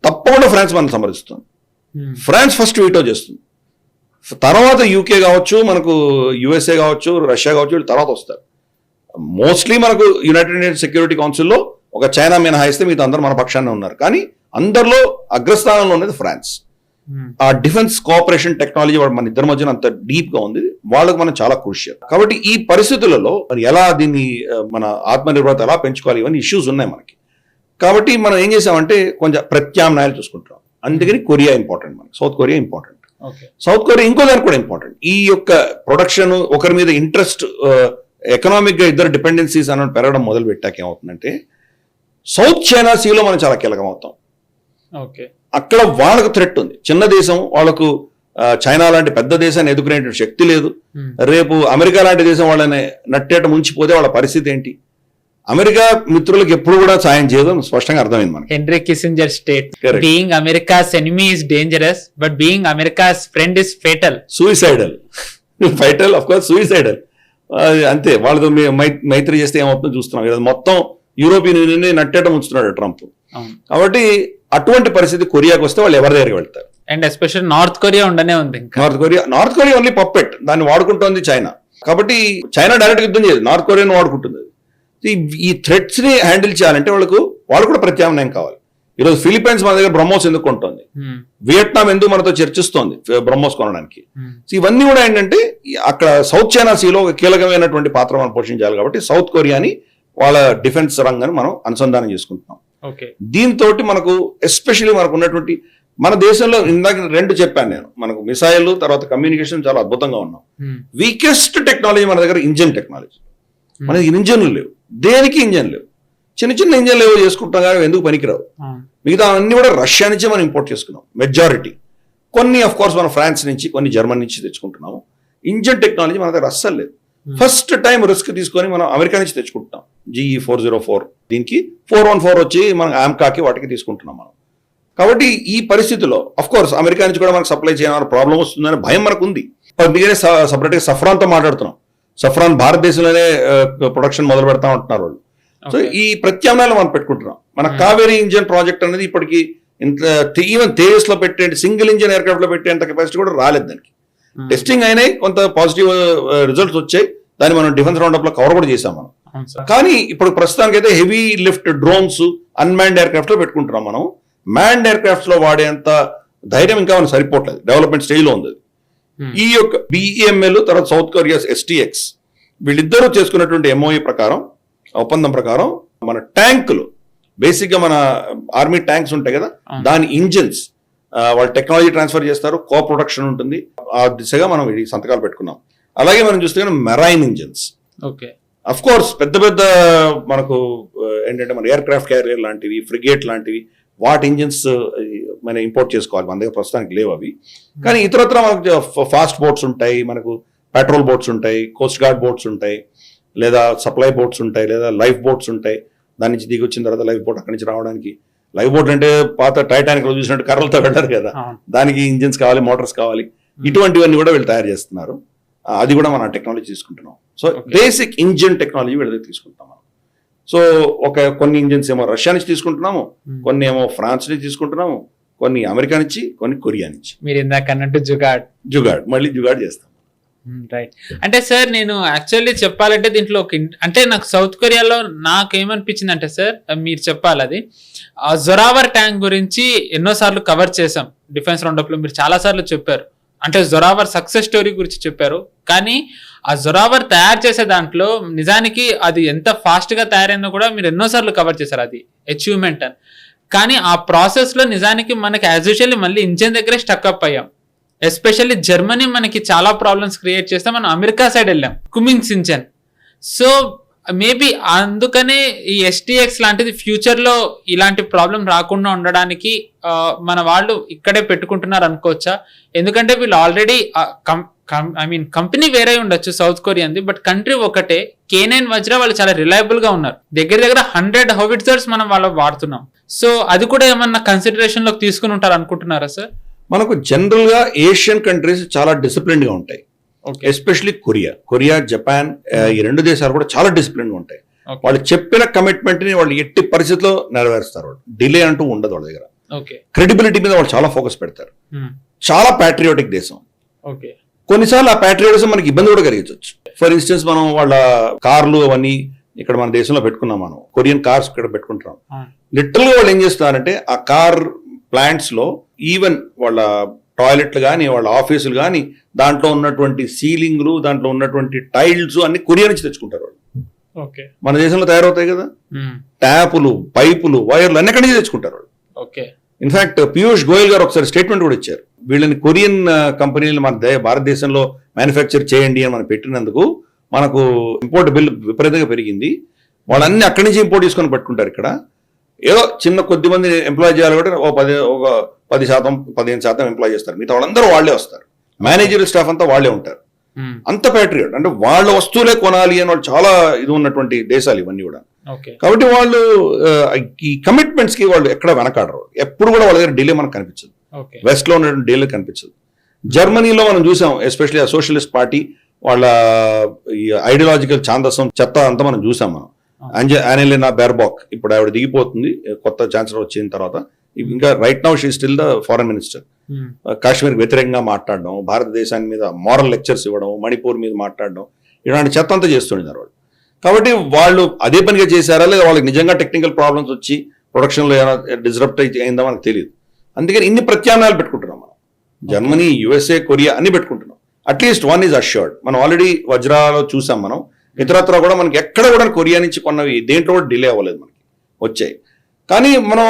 తప్పకుండా ఫ్రాన్స్ మనం సమర్థిస్తుంది. ఫ్రాన్స్ ఫస్ట్ వీటో చేస్తుంది, తర్వాత యూకే కావచ్చు, మనకు యుఎస్ఏ కావచ్చు, రష్యా కావచ్చు, వీళ్ళు తర్వాత వస్తారు. మోస్ట్లీ మనకు యునైటెడ్ నేషన్స్ సెక్యూరిటీ కౌన్సిల్లో ఒక చైనా మినహాయిస్తే మిగతా అందరూ మన పక్షాన్ని ఉన్నారు. కానీ అందరిలో అగ్రస్థానంలో ఉన్నది ఫ్రాన్స్. ఆ డిఫెన్స్ కోఆపరేషన్ టెక్నాలజీ మన ఇద్దరి మధ్యన అంత డీప్ గా ఉంది, వాళ్ళకు మనం చాలా క్రూషియల్. కాబట్టి ఈ పరిస్థితులలో మరి ఎలా దీన్ని మన ఆత్మనిర్భరత ఎలా పెంచుకోవాలి, ఇవన్నీ ఇష్యూస్ ఉన్నాయి మనకి. కాబట్టి మనం ఏం చేసామంటే కొంచెం ప్రత్యామ్నాయాలు చూసుకుంటున్నాం. అందుకని కొరియా ఇంపార్టెంట్, మనకి south Korea important. South Korea ఇంకో దానికి కూడా ఇంపార్టెంట్. ఈ యొక్క ప్రొడక్షన్, ఒకరి మీద ఇంట్రెస్ట్, ఎకనామిక్ గా ఇద్దరు డిపెండెన్సీస్ అన్న పెరగడం మొదలు పెట్టాక ఏమవుతుందంటే సౌత్ చైనా సీలో మనం చాలా కీలకం అవుతాం. అక్కడ వాళ్ళకు థ్రెట్ ఉంది. చిన్న దేశం, వాళ్ళకు చైనా లాంటి పెద్ద దేశాన్ని ఎదుర్కొనే శక్తి లేదు. రేపు అమెరికా లాంటి దేశం వాళ్ళని నట్టేట ముంచిపోతే వాళ్ళ పరిస్థితి ఏంటి? అమెరికా మిత్రులకు ఎప్పుడు కూడా సాయం చేయదు, స్పష్టంగా అర్థమైంది మనకి. Henry Kissinger state, being America's enemy is dangerous but being America's friend is fatal. Suicidal. Fatal of course, suicidal. అంతే, వాళ్ళతో మైత్రి చేస్తే ఏమవుతుందో చూస్తున్నాం. ఇది మొత్తం యూరోపియన్ యూనియన్ నట్టేట ఉంచుతున్నాడు ట్రంప్. కాబట్టి అటువంటి పరిస్థితి కొరియాకి వస్తే వాళ్ళు ఎవరి దగ్గరికి వెళ్తారు? అండ్ ఎస్పెషల్ నార్త్ కొరియా ఉండనే ఉంది. నార్త్ కొరియా ఓన్లీ పప్పెట్, దాన్ని వాడుకుంటోంది చైనా. కాబట్టి చైనా డైరెక్ట్ యుద్ధం చేయదు, నార్త్ కొరియాను వాడుకుంటుంది. ఈ థ్రెట్స్ ని హ్యాండిల్ చేయాలంటే వాళ్ళు కూడా ప్రత్యామ్నాయం కావాలి. ఈరోజు ఫిలిప్పైన్స్ మన దగ్గర బ్రహ్మోస్ ఎందుకు కొంటుంది, వియట్నాం ఎందుకు మనతో చర్చిస్తోంది బ్రహ్మోస్ కొనడానికి. ఇవన్నీ కూడా ఏంటంటే అక్కడ సౌత్ చైనా సీలో ఒక కీలకమైనటువంటి పాత్ర మనం పోషించాలి. కాబట్టి సౌత్ కొరియాని వాళ్ళ డిఫెన్స్ రంగాన్ని మనం అనుసంధానం చేసుకుంటున్నాం. దీంతో మనకు ఎస్పెషల్లీ మనకు ఉన్నటువంటి మన దేశంలో ఇందాక 2 చెప్పాను నేను, మనకు మిసైల్ తర్వాత కమ్యూనికేషన్ చాలా అద్భుతంగా ఉన్నాం. వీకెస్ట్ టెక్నాలజీ మన దగ్గర ఇంజన్ టెక్నాలజీ. మనకి ఇంజన్లు లేవు, దేనికి ఇంజన్ లేవు. చిన్న చిన్న ఇంజన్లు ఏవో చేసుకుంటాం కానీ ఎందుకు పనికిరావు. మిగతా అన్ని కూడా రష్యా నుంచే మనం ఇంపోర్ట్ చేసుకున్నాం మెజారిటీ. కొన్ని ఆఫ్ కోర్స్ మనం ఫ్రాన్స్ నుంచి, కొన్ని జర్మనీ నుంచి తెచ్చుకుంటున్నాము. ఇంజన్ టెక్నాలజీ మన దగ్గర అస్సలు లేదు. ఫస్ట్ టైం రిస్క్ తీసుకొని మనం అమెరికా నుంచి తెచ్చుకుంటున్నాం GE 404. దీనికి 414 వచ్చి మనం ఆమ్కాకి వాటికి తీసుకుంటున్నాం మనం. కాబట్టి ఈ పరిస్థితిలో అఫ్ కోర్స్ అమెరికా నుంచి కూడా మనకు సప్లై చేయాలని ప్రాబ్లం వస్తుందని భయం మనకు ఉంది. అందుకనే సపరేట్గా సఫ్రాన్తో మాట్లాడుతున్నాం. సఫ్రాన్ భారతదేశంలోనే ప్రొడక్షన్ మొదలు పెడతా ఉంటున్నారు వాళ్ళు. సో ఈ ప్రత్యామ్నాయాలు మనం పెట్టుకుంటున్నాం. మన కావేరీ ఇంజన్ ప్రాజెక్ట్ అనేది ఇప్పటికి ఇంత ఈవెన్ తేజస్ లో పెట్టే సింగిల్ ఇంజన్ ఎయిర్క్రాఫ్ట్ లో పెట్టేంత కెపాసిటీ కూడా రాలేదు. దానికి టెస్టింగ్ అయినాయి, కొంత పాజిటివ్ రిజల్ట్స్ వచ్చాయి. దాన్ని మనం డిఫెన్స్ రౌండప్ లో కవర్ కూడా చేసాం మనం. కానీ ఇప్పుడు ప్రస్తుతానికి అయితే heavy lift drones unmanned aircraft లో పెట్టుకుంటున్నాం మనం. మ్యాన్డ్ ఎయిర్క్రాఫ్ట్స్ లో వాడేంత ధైర్యం ఇంకా మనం సరిపోవట్లేదు, డెవలప్మెంట్ స్టేజ్ లో ఉంది. ఈ యొక్క BEML తర్వాత సౌత్ కొరియా STX వీళ్ళిద్దరూ చేసుకున్నటువంటి MOE ప్రకారం, ఒప్పందం ప్రకారం మన ట్యాంకులు బేసిక్ గా మన ఆర్మీ ట్యాంక్స్ ఉంటాయి కదా, దాని ఇంజిన్స్ వాళ్ళు టెక్నాలజీ ట్రాన్స్ఫర్ చేస్తారు, కో ప్రొడక్షన్ ఉంటుంది. ఆ దిశగా మనం ఈ సంతకాలు పెట్టుకున్నాం. అలాగే మనం చూస్తే మెరైన్ ఇంజిన్స్, అఫ్ కోర్స్ పెద్ద పెద్ద మనకు ఏంటంటే మన ఎయిర్ క్రాఫ్ట్ క్యారియర్ లాంటివి, ఫ్రిగేట్ లాంటివి, వాటి ఇంజిన్స్ మనం ఇంపోర్ట్ చేసుకోవాలి. మన దగ్గర ప్రస్తుతానికి లేవు అవి. కానీ ఇతరత్ర మనకు ఫాస్ట్ బోట్స్ ఉంటాయి, మనకు పెట్రోల్ బోట్స్ ఉంటాయి, కోస్ట్ గార్డ్ బోట్స్ ఉంటాయి, లేదా సప్లై బోట్స్ ఉంటాయి, లేదా లైఫ్ బోట్స్ ఉంటాయి. దాని నుంచి దిగి వచ్చిన తర్వాత లైఫ్ బోట్ అక్కడి నుంచి రావడానికి, లైఫ్ బోట్ అంటే పాత టైటానిక్ లో చూసినట్టు కర్రలతో వెళ్ళారు కదా, దానికి ఇంజిన్స్ కావాలి, మోటార్స్ కావాలి. ఇటువంటివన్నీ కూడా వీళ్ళు తయారు చేస్తున్నారు. అది కూడా మనం టెక్నాలజీ తీసుకుంటున్నాం. సో బేసిక్ ఇంజిన్ టెక్నాలజీ వీళ్ళ దగ్గర తీసుకుంటాం మనం. సో కొన్ని ఇంజిన్స్ ఏమో రష్యా నుంచి తీసుకుంటున్నాము, కొన్ని ఏమో ఫ్రాన్స్ నుంచి తీసుకుంటున్నాము, కొన్ని అమెరికా నుంచి, కొన్ని కొరియా నుంచి. మీరు ఇందాక అన్నట్టు జుగాడ్ మళ్ళీ జుగాడ్ చేస్తాం. రైట్. అంటే సార్ నేను యాక్చువల్లీ చెప్పాలంటే దీంట్లో అంటే నాకు సౌత్ కొరియాలో నాకేమనిపించింది అంటే సార్, మీరు చెప్పాలి అది, జొరావర్ ట్యాంక్ గురించి ఎన్నోసార్లు కవర్ చేసాం డిఫెన్స్ రౌండప్ లో. మీరు చాలా సార్లు చెప్పారు, అంటే జొరావర్ సక్సెస్ స్టోరీ గురించి చెప్పారు. కానీ ఆ జొరావర్ తయారు చేసే దాంట్లో నిజానికి అది ఎంత ఫాస్ట్ గా తయారైందో కూడా మీరు ఎన్నోసార్లు కవర్ చేశారు, అది అచీవ్మెంట్ అని. కానీ ఆ ప్రాసెస్ లో నిజానికి మనకి యాజ్ యూజువల్లీ మళ్ళీ ఇంజన్ దగ్గరే స్టక్ అప్ అయ్యాం. ఎస్పెషల్లీ జర్మనీ మనకి చాలా ప్రాబ్లమ్స్ క్రియేట్ చేస్తే మనం అమెరికా సైడ్ వెళ్ళాం, కుమిన్స్ ఇంజన్. సో మేబీ అందుకనే ఈ STX లాంటిది ఫ్యూచర్ లో ఇలాంటి ప్రాబ్లం రాకుండా ఉండడానికి మన వాళ్ళు ఇక్కడే పెట్టుకుంటున్నారు అనుకోవచ్చా? ఎందుకంటే వీళ్ళు ఆల్రెడీ కంపెనీ వేరే ఉండొచ్చు సౌత్ కొరియాది, బట్ కంట్రీ ఒకటే. K9 వజ్రా వాళ్ళు చాలా రిలయబుల్ గా ఉన్నారు. దగ్గర 100 హోవిట్జర్స్ మనం వాళ్ళు వాడుతున్నాం. సో అది కూడా ఏమన్నా కన్సిడరేషన్ లోకి తీసుకుని ఉంటారు అనుకుంటున్నారా సార్? మనకు జనరల్ గా ఏషియన్ కంట్రీస్ చాలా డిసిప్లిన్ గా ఉంటాయి. ఎస్పెషలీ కొరియా, జపాన్, ఈ రెండు దేశాలు కూడా చాలా డిసిప్లిన్ గా ఉంటాయి. వాళ్ళు చెప్పిన కమిట్మెంట్ ని వాళ్ళు ఎట్టి పరిస్థితిలో నెరవేరుస్తారు. డిలే అంటూ ఉండదు వాళ్ళ దగ్గర. క్రెడిబిలిటీ మీద వాళ్ళు చాలా ఫోకస్ పెడతారు. చాలా ప్యాట్రియాటిక్ దేశం. కొన్నిసార్లు ఆ ప్యాట్రియాటిజం మనకి ఇబ్బంది కూడా కలిగించవచ్చు. ఫర్ ఇన్స్టెన్స్ మనం వాళ్ళ కార్లు అవన్నీ ఇక్కడ మన దేశంలో పెట్టుకున్నాం, మనం కొరియన్ కార్స్ ఇక్కడ పెట్టుకుంటున్నాం. లిటరల్ గా వాళ్ళు ఏం చేస్తున్నారంటే ఆ కార్ ప్లాంట్స్ లో ఈవెన్ వాళ్ళ టాయిలెట్లు కానీ, వాళ్ళ ఆఫీసులు కానీ, దాంట్లో ఉన్నటువంటి సీలింగ్లు, దాంట్లో ఉన్నటువంటి టైల్స్ అన్ని కొరియా నుంచి తెచ్చుకుంటారు వాళ్ళు. మన దేశంలో తయారవుతాయి కదా, ట్యాపులు, పైపులు, వైర్లు అన్ని ఎక్కడి నుంచి తెచ్చుకుంటారు వాళ్ళు. ఇన్ఫాక్ట్ పీయూష్ గోయల్ గారు ఒకసారి స్టేట్మెంట్ కూడా ఇచ్చారు, వీళ్ళని కొరియన్ కంపెనీలు మన భారతదేశంలో మ్యానుఫ్యాక్చర్ చేయండి అని మనం పెట్టినందుకు మనకు ఇంపోర్ట్ బిల్ విపరీతంగా పెరిగింది. వాళ్ళన్ని అక్కడి నుంచి ఇంపోర్ట్ చేసుకొని పట్టుకుంటారు. ఇక్కడ ఏదో చిన్న కొద్ది మంది ఎంప్లాయ్ చేయాలి కూడా ఒక 10%, 15% ఎంప్లాయ్ చేస్తారు. మిగతా వాళ్ళందరూ వాళ్ళే వస్తారు. మేనేజర్ స్టాఫ్ అంతా వాళ్ళే ఉంటారు. అంత ప్యాట్రియాట్ అంటే వాళ్ళ వస్తువులే కొనాలి అని వాళ్ళు చాలా ఇది ఉన్నటువంటి దేశాలు ఇవన్నీ కూడా. కాబట్టి వాళ్ళు ఈ కమిట్మెంట్స్ కి వాళ్ళు ఎక్కడ వెనకాడరు. ఎప్పుడు కూడా వాళ్ళ దగ్గర డిలే మనకు కనిపించదు. వెస్ట్ లో ఉన్నటువంటి డిలే కనిపించదు. జర్మనీలో మనం చూసాం, ఎస్పెషల్లీ ఆ సోషలిస్ట్ పార్టీ వాళ్ళ ఈ ఐడియాలజికల్ ఛాందసం చెత్త అంతా మనం చూసాం. మనం యానెలినా బెర్బాక్ ఇప్పుడు ఆవిడ దిగిపోతుంది, కొత్త ఛాన్సలర్ వచ్చిన తర్వాత. ఇంకా right now she still the foreign minister. Kashmir వ్యతిరేకంగా మాట్లాడడం, భారతదేశాన్ని మీద మారల్ లెక్చర్స్ ఇవ్వడం, మణిపూర్ మీద మాట్లాడడం, ఇలాంటి చెత్త అంతా చేస్తున్నారు వాళ్ళు. కాబట్టి వాళ్ళు అదే పనిగా చేశారా లేదా వాళ్ళకి నిజంగా టెక్నికల్ ప్రాబ్లమ్స్ వచ్చి ప్రొడక్షన్లో ఏమైనా డిస్రప్ట్ అయిందో మనకు తెలియదు. అందుకని ఇన్ని ప్రత్యామ్నాయాలు పెట్టుకుంటున్నాం మనం. జర్మనీ, USA, కొరియా అన్ని పెట్టుకుంటున్నాం. At least one is assured. మనం ఆల్రెడీ వజ్రాలో చూసాం మనం. ఇతరత్ర కూడా మనకి ఎక్కడ కూడా కొరియా నుంచి కొన్నవి దేంట్లో కూడా డిలే అవ్వలేదు, మనకి వచ్చాయి. కానీ మనం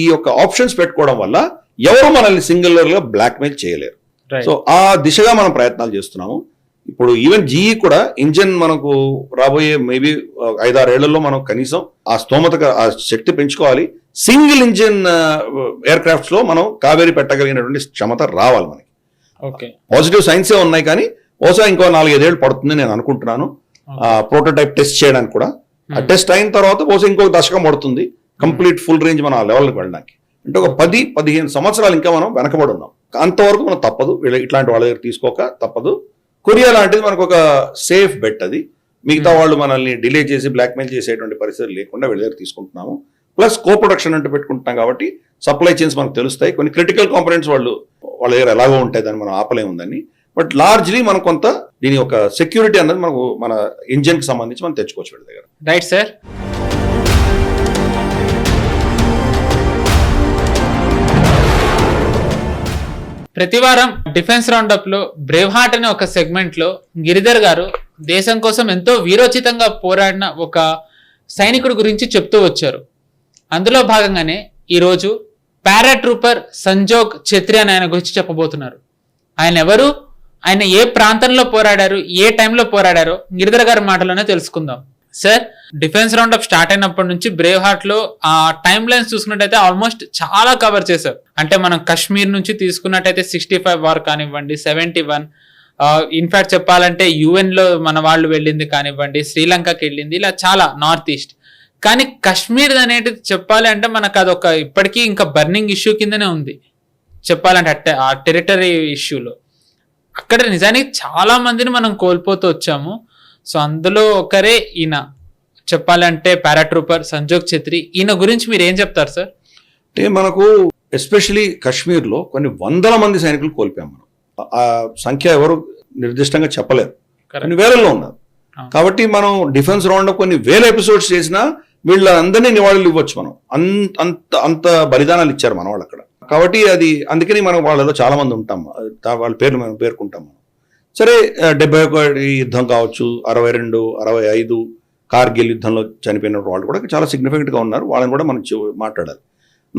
ఈ యొక్క ఆప్షన్స్ పెట్టుకోవడం వల్ల ఎవరు మనల్ని సింగిలర్ గా బ్లాక్మెయిల్ చేయలేరు. సో ఆ దిశగా మనం ప్రయత్నాలు చేస్తున్నాము. ఇప్పుడు ఈవెన్ GE కూడా ఇంజన్ మనకు రాబోయే మేబీ 5-6 ఏళ్లలో మనం కనీసం ఆ స్తోమత, ఆ శక్తి పెంచుకోవాలి. సింగిల్ ఇంజిన్ ఎయిర్ క్రాఫ్ట్స్ లో మనం కావేరీ పెట్టగలిగినటువంటి క్షమత రావాలి మనకి. పాజిటివ్ సైన్సే ఉన్నాయి, కానీ బహుశా ఇంకో 4-5 ఏళ్ళు పడుతుంది నేను అనుకుంటున్నాను ప్రోటోటైప్ టెస్ట్ చేయడానికి కూడా. ఆ టెస్ట్ అయిన తర్వాత బహుశా ఇంకొక దశకం పడుతుంది కంప్లీట్ ఫుల్ రేంజ్ మనం ఆ లెవెల్కి వెళ్ళడానికి. అంటే ఒక 10-15 సంవత్సరాలు ఇంకా మనం వెనకబడి ఉన్నాం. అంతవరకు మనం తప్పదు, ఇట్లాంటి వాళ్ళ దగ్గర తీసుకోక తప్పదు. కొరియా లాంటిది మనకు ఒక సేఫ్ బెట్, అది మిగతా వాళ్ళు మనల్ని డిలే చేసి బ్లాక్మెయిల్ చేసేటువంటి పరిస్థితులు లేకుండా వీళ్ళ దగ్గర తీసుకుంటున్నాము. ప్లస్ కో ప్రొడక్షన్ అంటే పెట్టుకుంటున్నాం కాబట్టి సప్లై చైన్స్ మనకు తెలుస్తాయి. కొన్ని క్రిటికల్ కాంపోనెంట్స్ వాళ్ళ దగ్గర ఎలాగో ఉంటాయి, దాన్ని మనం ఆపలేముందని. బట్ లార్జ్లీ మనం కొంత దీని యొక్క సెక్యూరిటీ అన్నది మనకు మన ఇంజిన్కి సంబంధించి మనం తెచ్చుకోవచ్చు వీళ్ళ దగ్గర. Right sir. ప్రతి వారం డిఫెన్స్ రౌండప్ లో బ్రేవ్ హార్ట్ అనే ఒక సెగ్మెంట్ లో గిరిధర్ గారు దేశం కోసం ఎంతో వీరోచితంగా పోరాడిన ఒక సైనికుడి గురించి చెప్తూ వచ్చారు. అందులో భాగంగానే ఈరోజు పారాట్రూపర్ సంజోగ్ ఛత్రి అని ఆయన గురించి చెప్పబోతున్నారు. ఆయన ఎవరు, ఆయన ఏ ప్రాంతంలో పోరాడారు, ఏ టైంలో పోరాడారో గిరిధర్ గారి మాటలోనే తెలుసుకుందాం. సార్, డిఫెన్స్ రౌండప్ స్టార్ట్ అయినప్పటి నుంచి బ్రేవ్ హార్ట్ లో ఆ టైమ్ లైన్స్ చూసుకున్నట్టయితే ఆల్మోస్ట్ చాలా కవర్ చేశారు. అంటే మనం కాశ్మీర్ నుంచి తీసుకున్నట్టయితే 65 వార్ కానివ్వండి, 71, ఇన్ఫాక్ట్ చెప్పాలంటే UN లో మన వాళ్ళు వెళ్ళింది కానివ్వండి, శ్రీలంకకి వెళ్ళింది, ఇలా చాలా నార్త్ ఈస్ట్. కానీ కాశ్మీర్ అనేది చెప్పాలి అంటే మనకు అదొక ఇప్పటికీ ఇంకా బర్నింగ్ ఇష్యూ కిందనే ఉంది చెప్పాలంటే ఆ టెరిటరీ ఇష్యూలో. అక్కడ నిజానికి చాలా మందిని మనం కోల్పోతూ వచ్చాము. సో అందులో ఒకరే ఈయన చెప్పాలంటే పారాట్రూపర్ సంజోగ్ ఛత్రి. ఈయన గురించి మీరు ఏం చెప్తారు సార్? అంటే మనకు ఎస్పెషలీ కాశ్మీర్లో కొన్ని 100 మంది సైనికులు కోల్పోయాం మనం. ఆ సంఖ్య ఎవరు నిర్దిష్టంగా చెప్పలేరు, కొన్ని వేలల్లో ఉన్నారు. కాబట్టి మనం డిఫెన్స్ రౌండ్ కొన్ని వేల ఎపిసోడ్స్ చేసినా వీళ్ళందరినీ నివాళులు ఇవ్వచ్చు మనం. అంత బలిదానాలు ఇచ్చారు మన వాళ్ళు అక్కడ. కాబట్టి అది అందుకని మనం వాళ్ళలో చాలా మంది ఉంటాం, వాళ్ళ పేర్లు మనం పేర్కొంటాం మనం. సరే, 71 యుద్ధం కావచ్చు, 62, 65 కార్గిల్ యుద్ధంలో చనిపోయిన వాళ్ళు కూడా చాలా సిగ్నిఫికెంట్గా ఉన్నారు. వాళ్ళని కూడా మనం మాట్లాడాలి.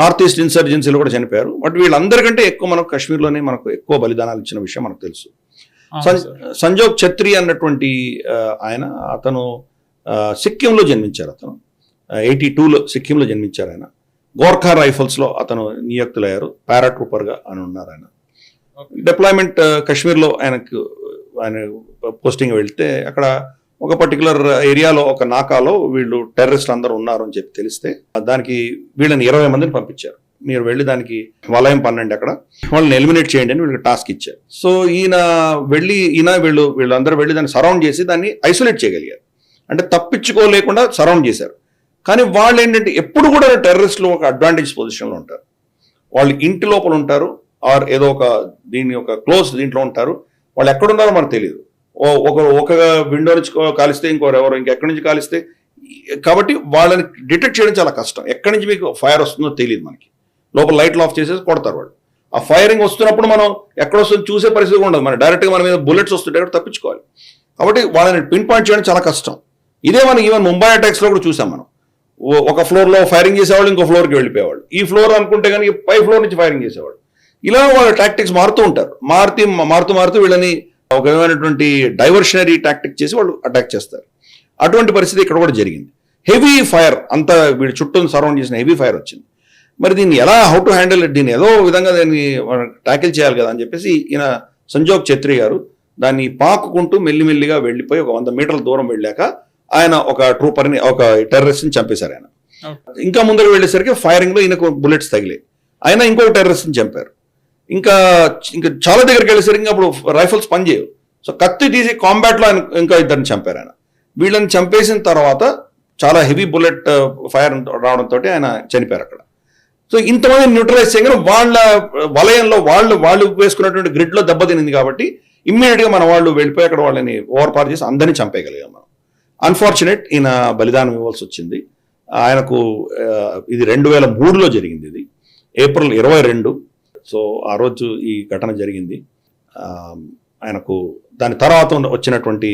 నార్త్ ఈస్ట్ ఇన్సర్జెన్సీలో కూడా చనిపోయారు. బట్ వీళ్ళందరికంటే ఎక్కువ మనకు కాశ్మీర్లోనే మనకు ఎక్కువ బలిదానాలు ఇచ్చిన విషయం మనకు తెలుసు. సంజోగ్ ఛత్రి అన్నటువంటి అతను సిక్కింలో జన్మించారు. అతను 82లో సిక్కింలో జన్మించారు. ఆయన గోర్ఖా రైఫల్స్లో అతను నియుక్తులయ్యారు, పారాట్రూపర్గా అని ఉన్నారు. ఆయన డిప్లాయ్మెంట్ కాశ్మీర్లో ఆయన పోస్టింగ్ వెళ్తే అక్కడ ఒక పర్టికులర్ ఏరియాలో ఒక నాకాలో వీళ్ళు టెర్రరిస్టులు అందరూ ఉన్నారు అని చెప్పి తెలిస్తే దానికి వీళ్ళని 20 మందిని పంపించారు. మీరు వెళ్ళి దానికి వలయం పన్నండి, అక్కడ వాళ్ళని ఎలిమినేట్ చేయండి అని వీళ్ళకి టాస్క్ ఇచ్చారు. సో వీళ్ళందరూ వెళ్ళి దాన్ని సరౌండ్ చేసి దాన్ని ఐసోలేట్ చేయగలిగారు. అంటే తప్పించుకోలేకుండా సరౌండ్ చేశారు. కానీ వాళ్ళు ఏంటంటే ఎప్పుడు కూడా టెర్రరిస్టులు ఒక అడ్వాంటేజ్ పొజిషన్లో ఉంటారు. వాళ్ళు ఇంటి లోపల ఉంటారు, ఆర్ ఏదో ఒక క్లోజ్ దీంట్లో ఉంటారు. వాళ్ళు ఎక్కడున్నారో మనకు తెలియదు. ఒక విండో నుంచి కాలిస్తే ఇంకెవరో ఇంకెక్కడి నుంచి కాలిస్తే, కాబట్టి వాళ్ళని డిటెక్ట్ చేయడం చాలా కష్టం. ఎక్కడి నుంచి మీకు ఫైర్ వస్తుందో తెలియదు మనకి. లోపల లైట్లు ఆఫ్ చేసేసి కొడతారు వాళ్ళు. ఆ ఫైరింగ్ వస్తున్నప్పుడు మనం ఎక్కడ వస్తుందో చూసే పరిస్థితి ఉండదు. మనం డైరెక్ట్గా మన మీద బుల్లెట్స్ వస్తుంటే కూడా తప్పించుకోవాలి. కాబట్టి వాళ్ళని పిన్ పాయింట్ చేయడం చాలా కష్టం. ఇదే మనం ఈవెన్ ముంబై అటాక్స్లో కూడా చూసాం. మనం ఒక ఫ్లోర్లో ఫైరింగ్ చేసేవాళ్ళు ఇంకో ఫ్లోర్కి వెళ్ళిపోయేవాళ్ళు. ఈ ఫ్లోర్ అనుకుంటే కనుక పై ఫ్లోర్ నుంచి ఫైరింగ్ చేసేవాళ్ళు. ఇలా వాళ్ళ టాక్టిక్స్ మారుతూ ఉంటారు. మారుతూ వీళ్ళని ఒక విధమైనటువంటి డైవర్షనరీ టాక్టిక్ చేసి వాళ్ళు అటాక్ చేస్తారు. అటువంటి పరిస్థితి ఇక్కడ కూడా జరిగింది. హెవీ ఫైర్ అంతా వీడి చుట్టూ సరౌండ్ చేసిన హెవీ ఫైర్ వచ్చింది. మరి దీన్ని ఎలా హౌ టు హ్యాండిల్ ఇట్, దీన్ని ఏదో విధంగా దాన్ని ట్యాకిల్ చేయాలి కదా అని చెప్పేసి ఈయన సంజోగ్ ఛత్రి గారు దాన్ని పాకుకుంటూ మెల్లిమెల్లిగా వెళ్ళిపోయి ఒక 100 మీటర్ల దూరం వెళ్ళాక ఆయన ఒక ట్రూపర్ని, ఒక టెర్రరిస్ట్ని చంపేశారు. ఆయన ఇంకా ముందుకు వెళ్ళేసరికి ఫైరింగ్లో ఈయనకు బుల్లెట్స్ తగిలాయి. ఆయన ఇంకొక టెర్రరిస్ట్ని చంపారు. ఇంకా చాలా దగ్గరికి వెళ్ళేసరికి ఇంకా అప్పుడు రైఫల్స్ పనిచేయవు. సో కత్తి తీసి కాంబాట్లో ఆయన ఇంకా ఇద్దరిని చంపారు. ఆయన వీళ్ళని చంపేసిన తర్వాత చాలా హెవీ బుల్లెట్ ఫైర్ రావడంతో ఆయన చనిపోయారు అక్కడ. సో ఇంతమంది న్యూట్రలైజ్ చేయగానే వాళ్ళ వలయంలో వాళ్ళు వేసుకున్నటువంటి గ్రిడ్లో దెబ్బతినింది. కాబట్టి ఇమ్మీడియట్గా మన వాళ్ళు వెళ్ళిపోయి అక్కడ వాళ్ళని ఓవర్పార్ చేసి అందరినీ చంపేయగలిగాం మనం. అన్ఫార్చునేట్ ఈయన బలిదానం ఇవ్వాల్సి వచ్చింది. ఆయనకు ఇది 2003లో జరిగింది. ఇది ఏప్రిల్ 22. సో ఆ రోజు ఈ ఘటన జరిగింది. ఆయనకు దాని తర్వాత వచ్చినటువంటి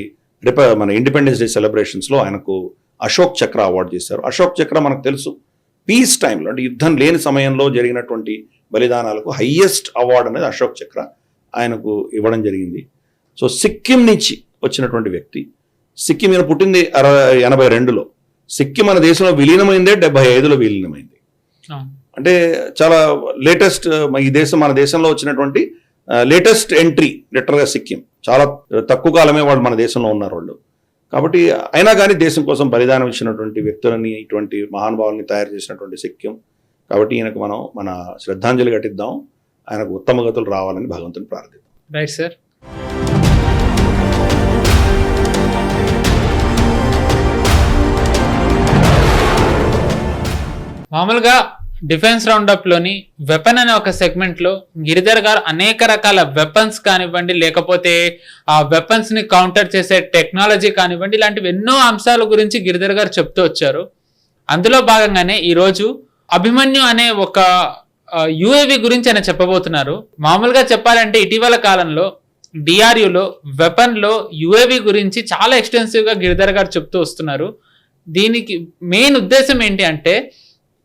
మన ఇండిపెండెన్స్ డే సెలబ్రేషన్స్లో ఆయనకు అశోక్ చక్ర అవార్డు చేశారు. అశోక్ చక్ర మనకు తెలుసు పీస్ టైంలో, అంటే యుద్ధం లేని సమయంలో జరిగినటువంటి బలిదానాలకు హయ్యెస్ట్ అవార్డు అనేది అశోక్ చక్ర ఆయనకు ఇవ్వడం జరిగింది. సో సిక్కిం నుంచి వచ్చినటువంటి వ్యక్తి. సిక్కిం ఈయన పుట్టింది 82లో. సిక్కిం మన దేశంలో విలీనమైందే 75లో విలీనమైంది. అంటే చాలా లేటెస్ట్ మన దేశంలో వచ్చినటువంటి లేటెస్ట్ ఎంట్రీ లిటరల్గా సిక్కిం. చాలా తక్కువ కాలమే వాళ్ళు మన దేశంలో ఉన్నారు వాళ్ళు. కాబట్టి అయినా కానీ దేశం కోసం బలిదానం ఇచ్చినటువంటి వ్యక్తులని, ఇటువంటి మహానుభావుల్ని తయారు చేసినటువంటి సిక్కిం. కాబట్టి ఈయనకు మనం మన శ్రద్ధాంజలి ఘటిద్దాం, ఆయనకు ఉత్తమ గతులు రావాలని భగవంతుని ప్రార్థిద్దాం. Right sir. మామూలుగా డిఫెన్స్ రౌండప్ లోని వెపన్ అనే ఒక సెగ్మెంట్ లో గిరిధర్ గారు అనేక రకాల వెపన్స్ కానివ్వండి, లేకపోతే ఆ వెపన్స్ ని కౌంటర్ చేసే టెక్నాలజీ కానివ్వండి, ఇలాంటివి ఎన్నో అంశాల గురించి గిరిధర్ గారు చెప్తూ వచ్చారు. అందులో భాగంగానే ఈరోజు అభిమన్యు అనే ఒక యుఏవి గురించి ఆయన చెప్పబోతున్నారు. మామూలుగా చెప్పాలంటే ఇటీవల కాలంలో డిఆర్యులో వెపన్ లో యుఏవి గురించి చాలా ఎక్స్టెన్సివ్ గా గిరిధర్ గారు చెప్తూ వస్తున్నారు. దీనికి మెయిన్ ఉద్దేశం ఏంటి అంటే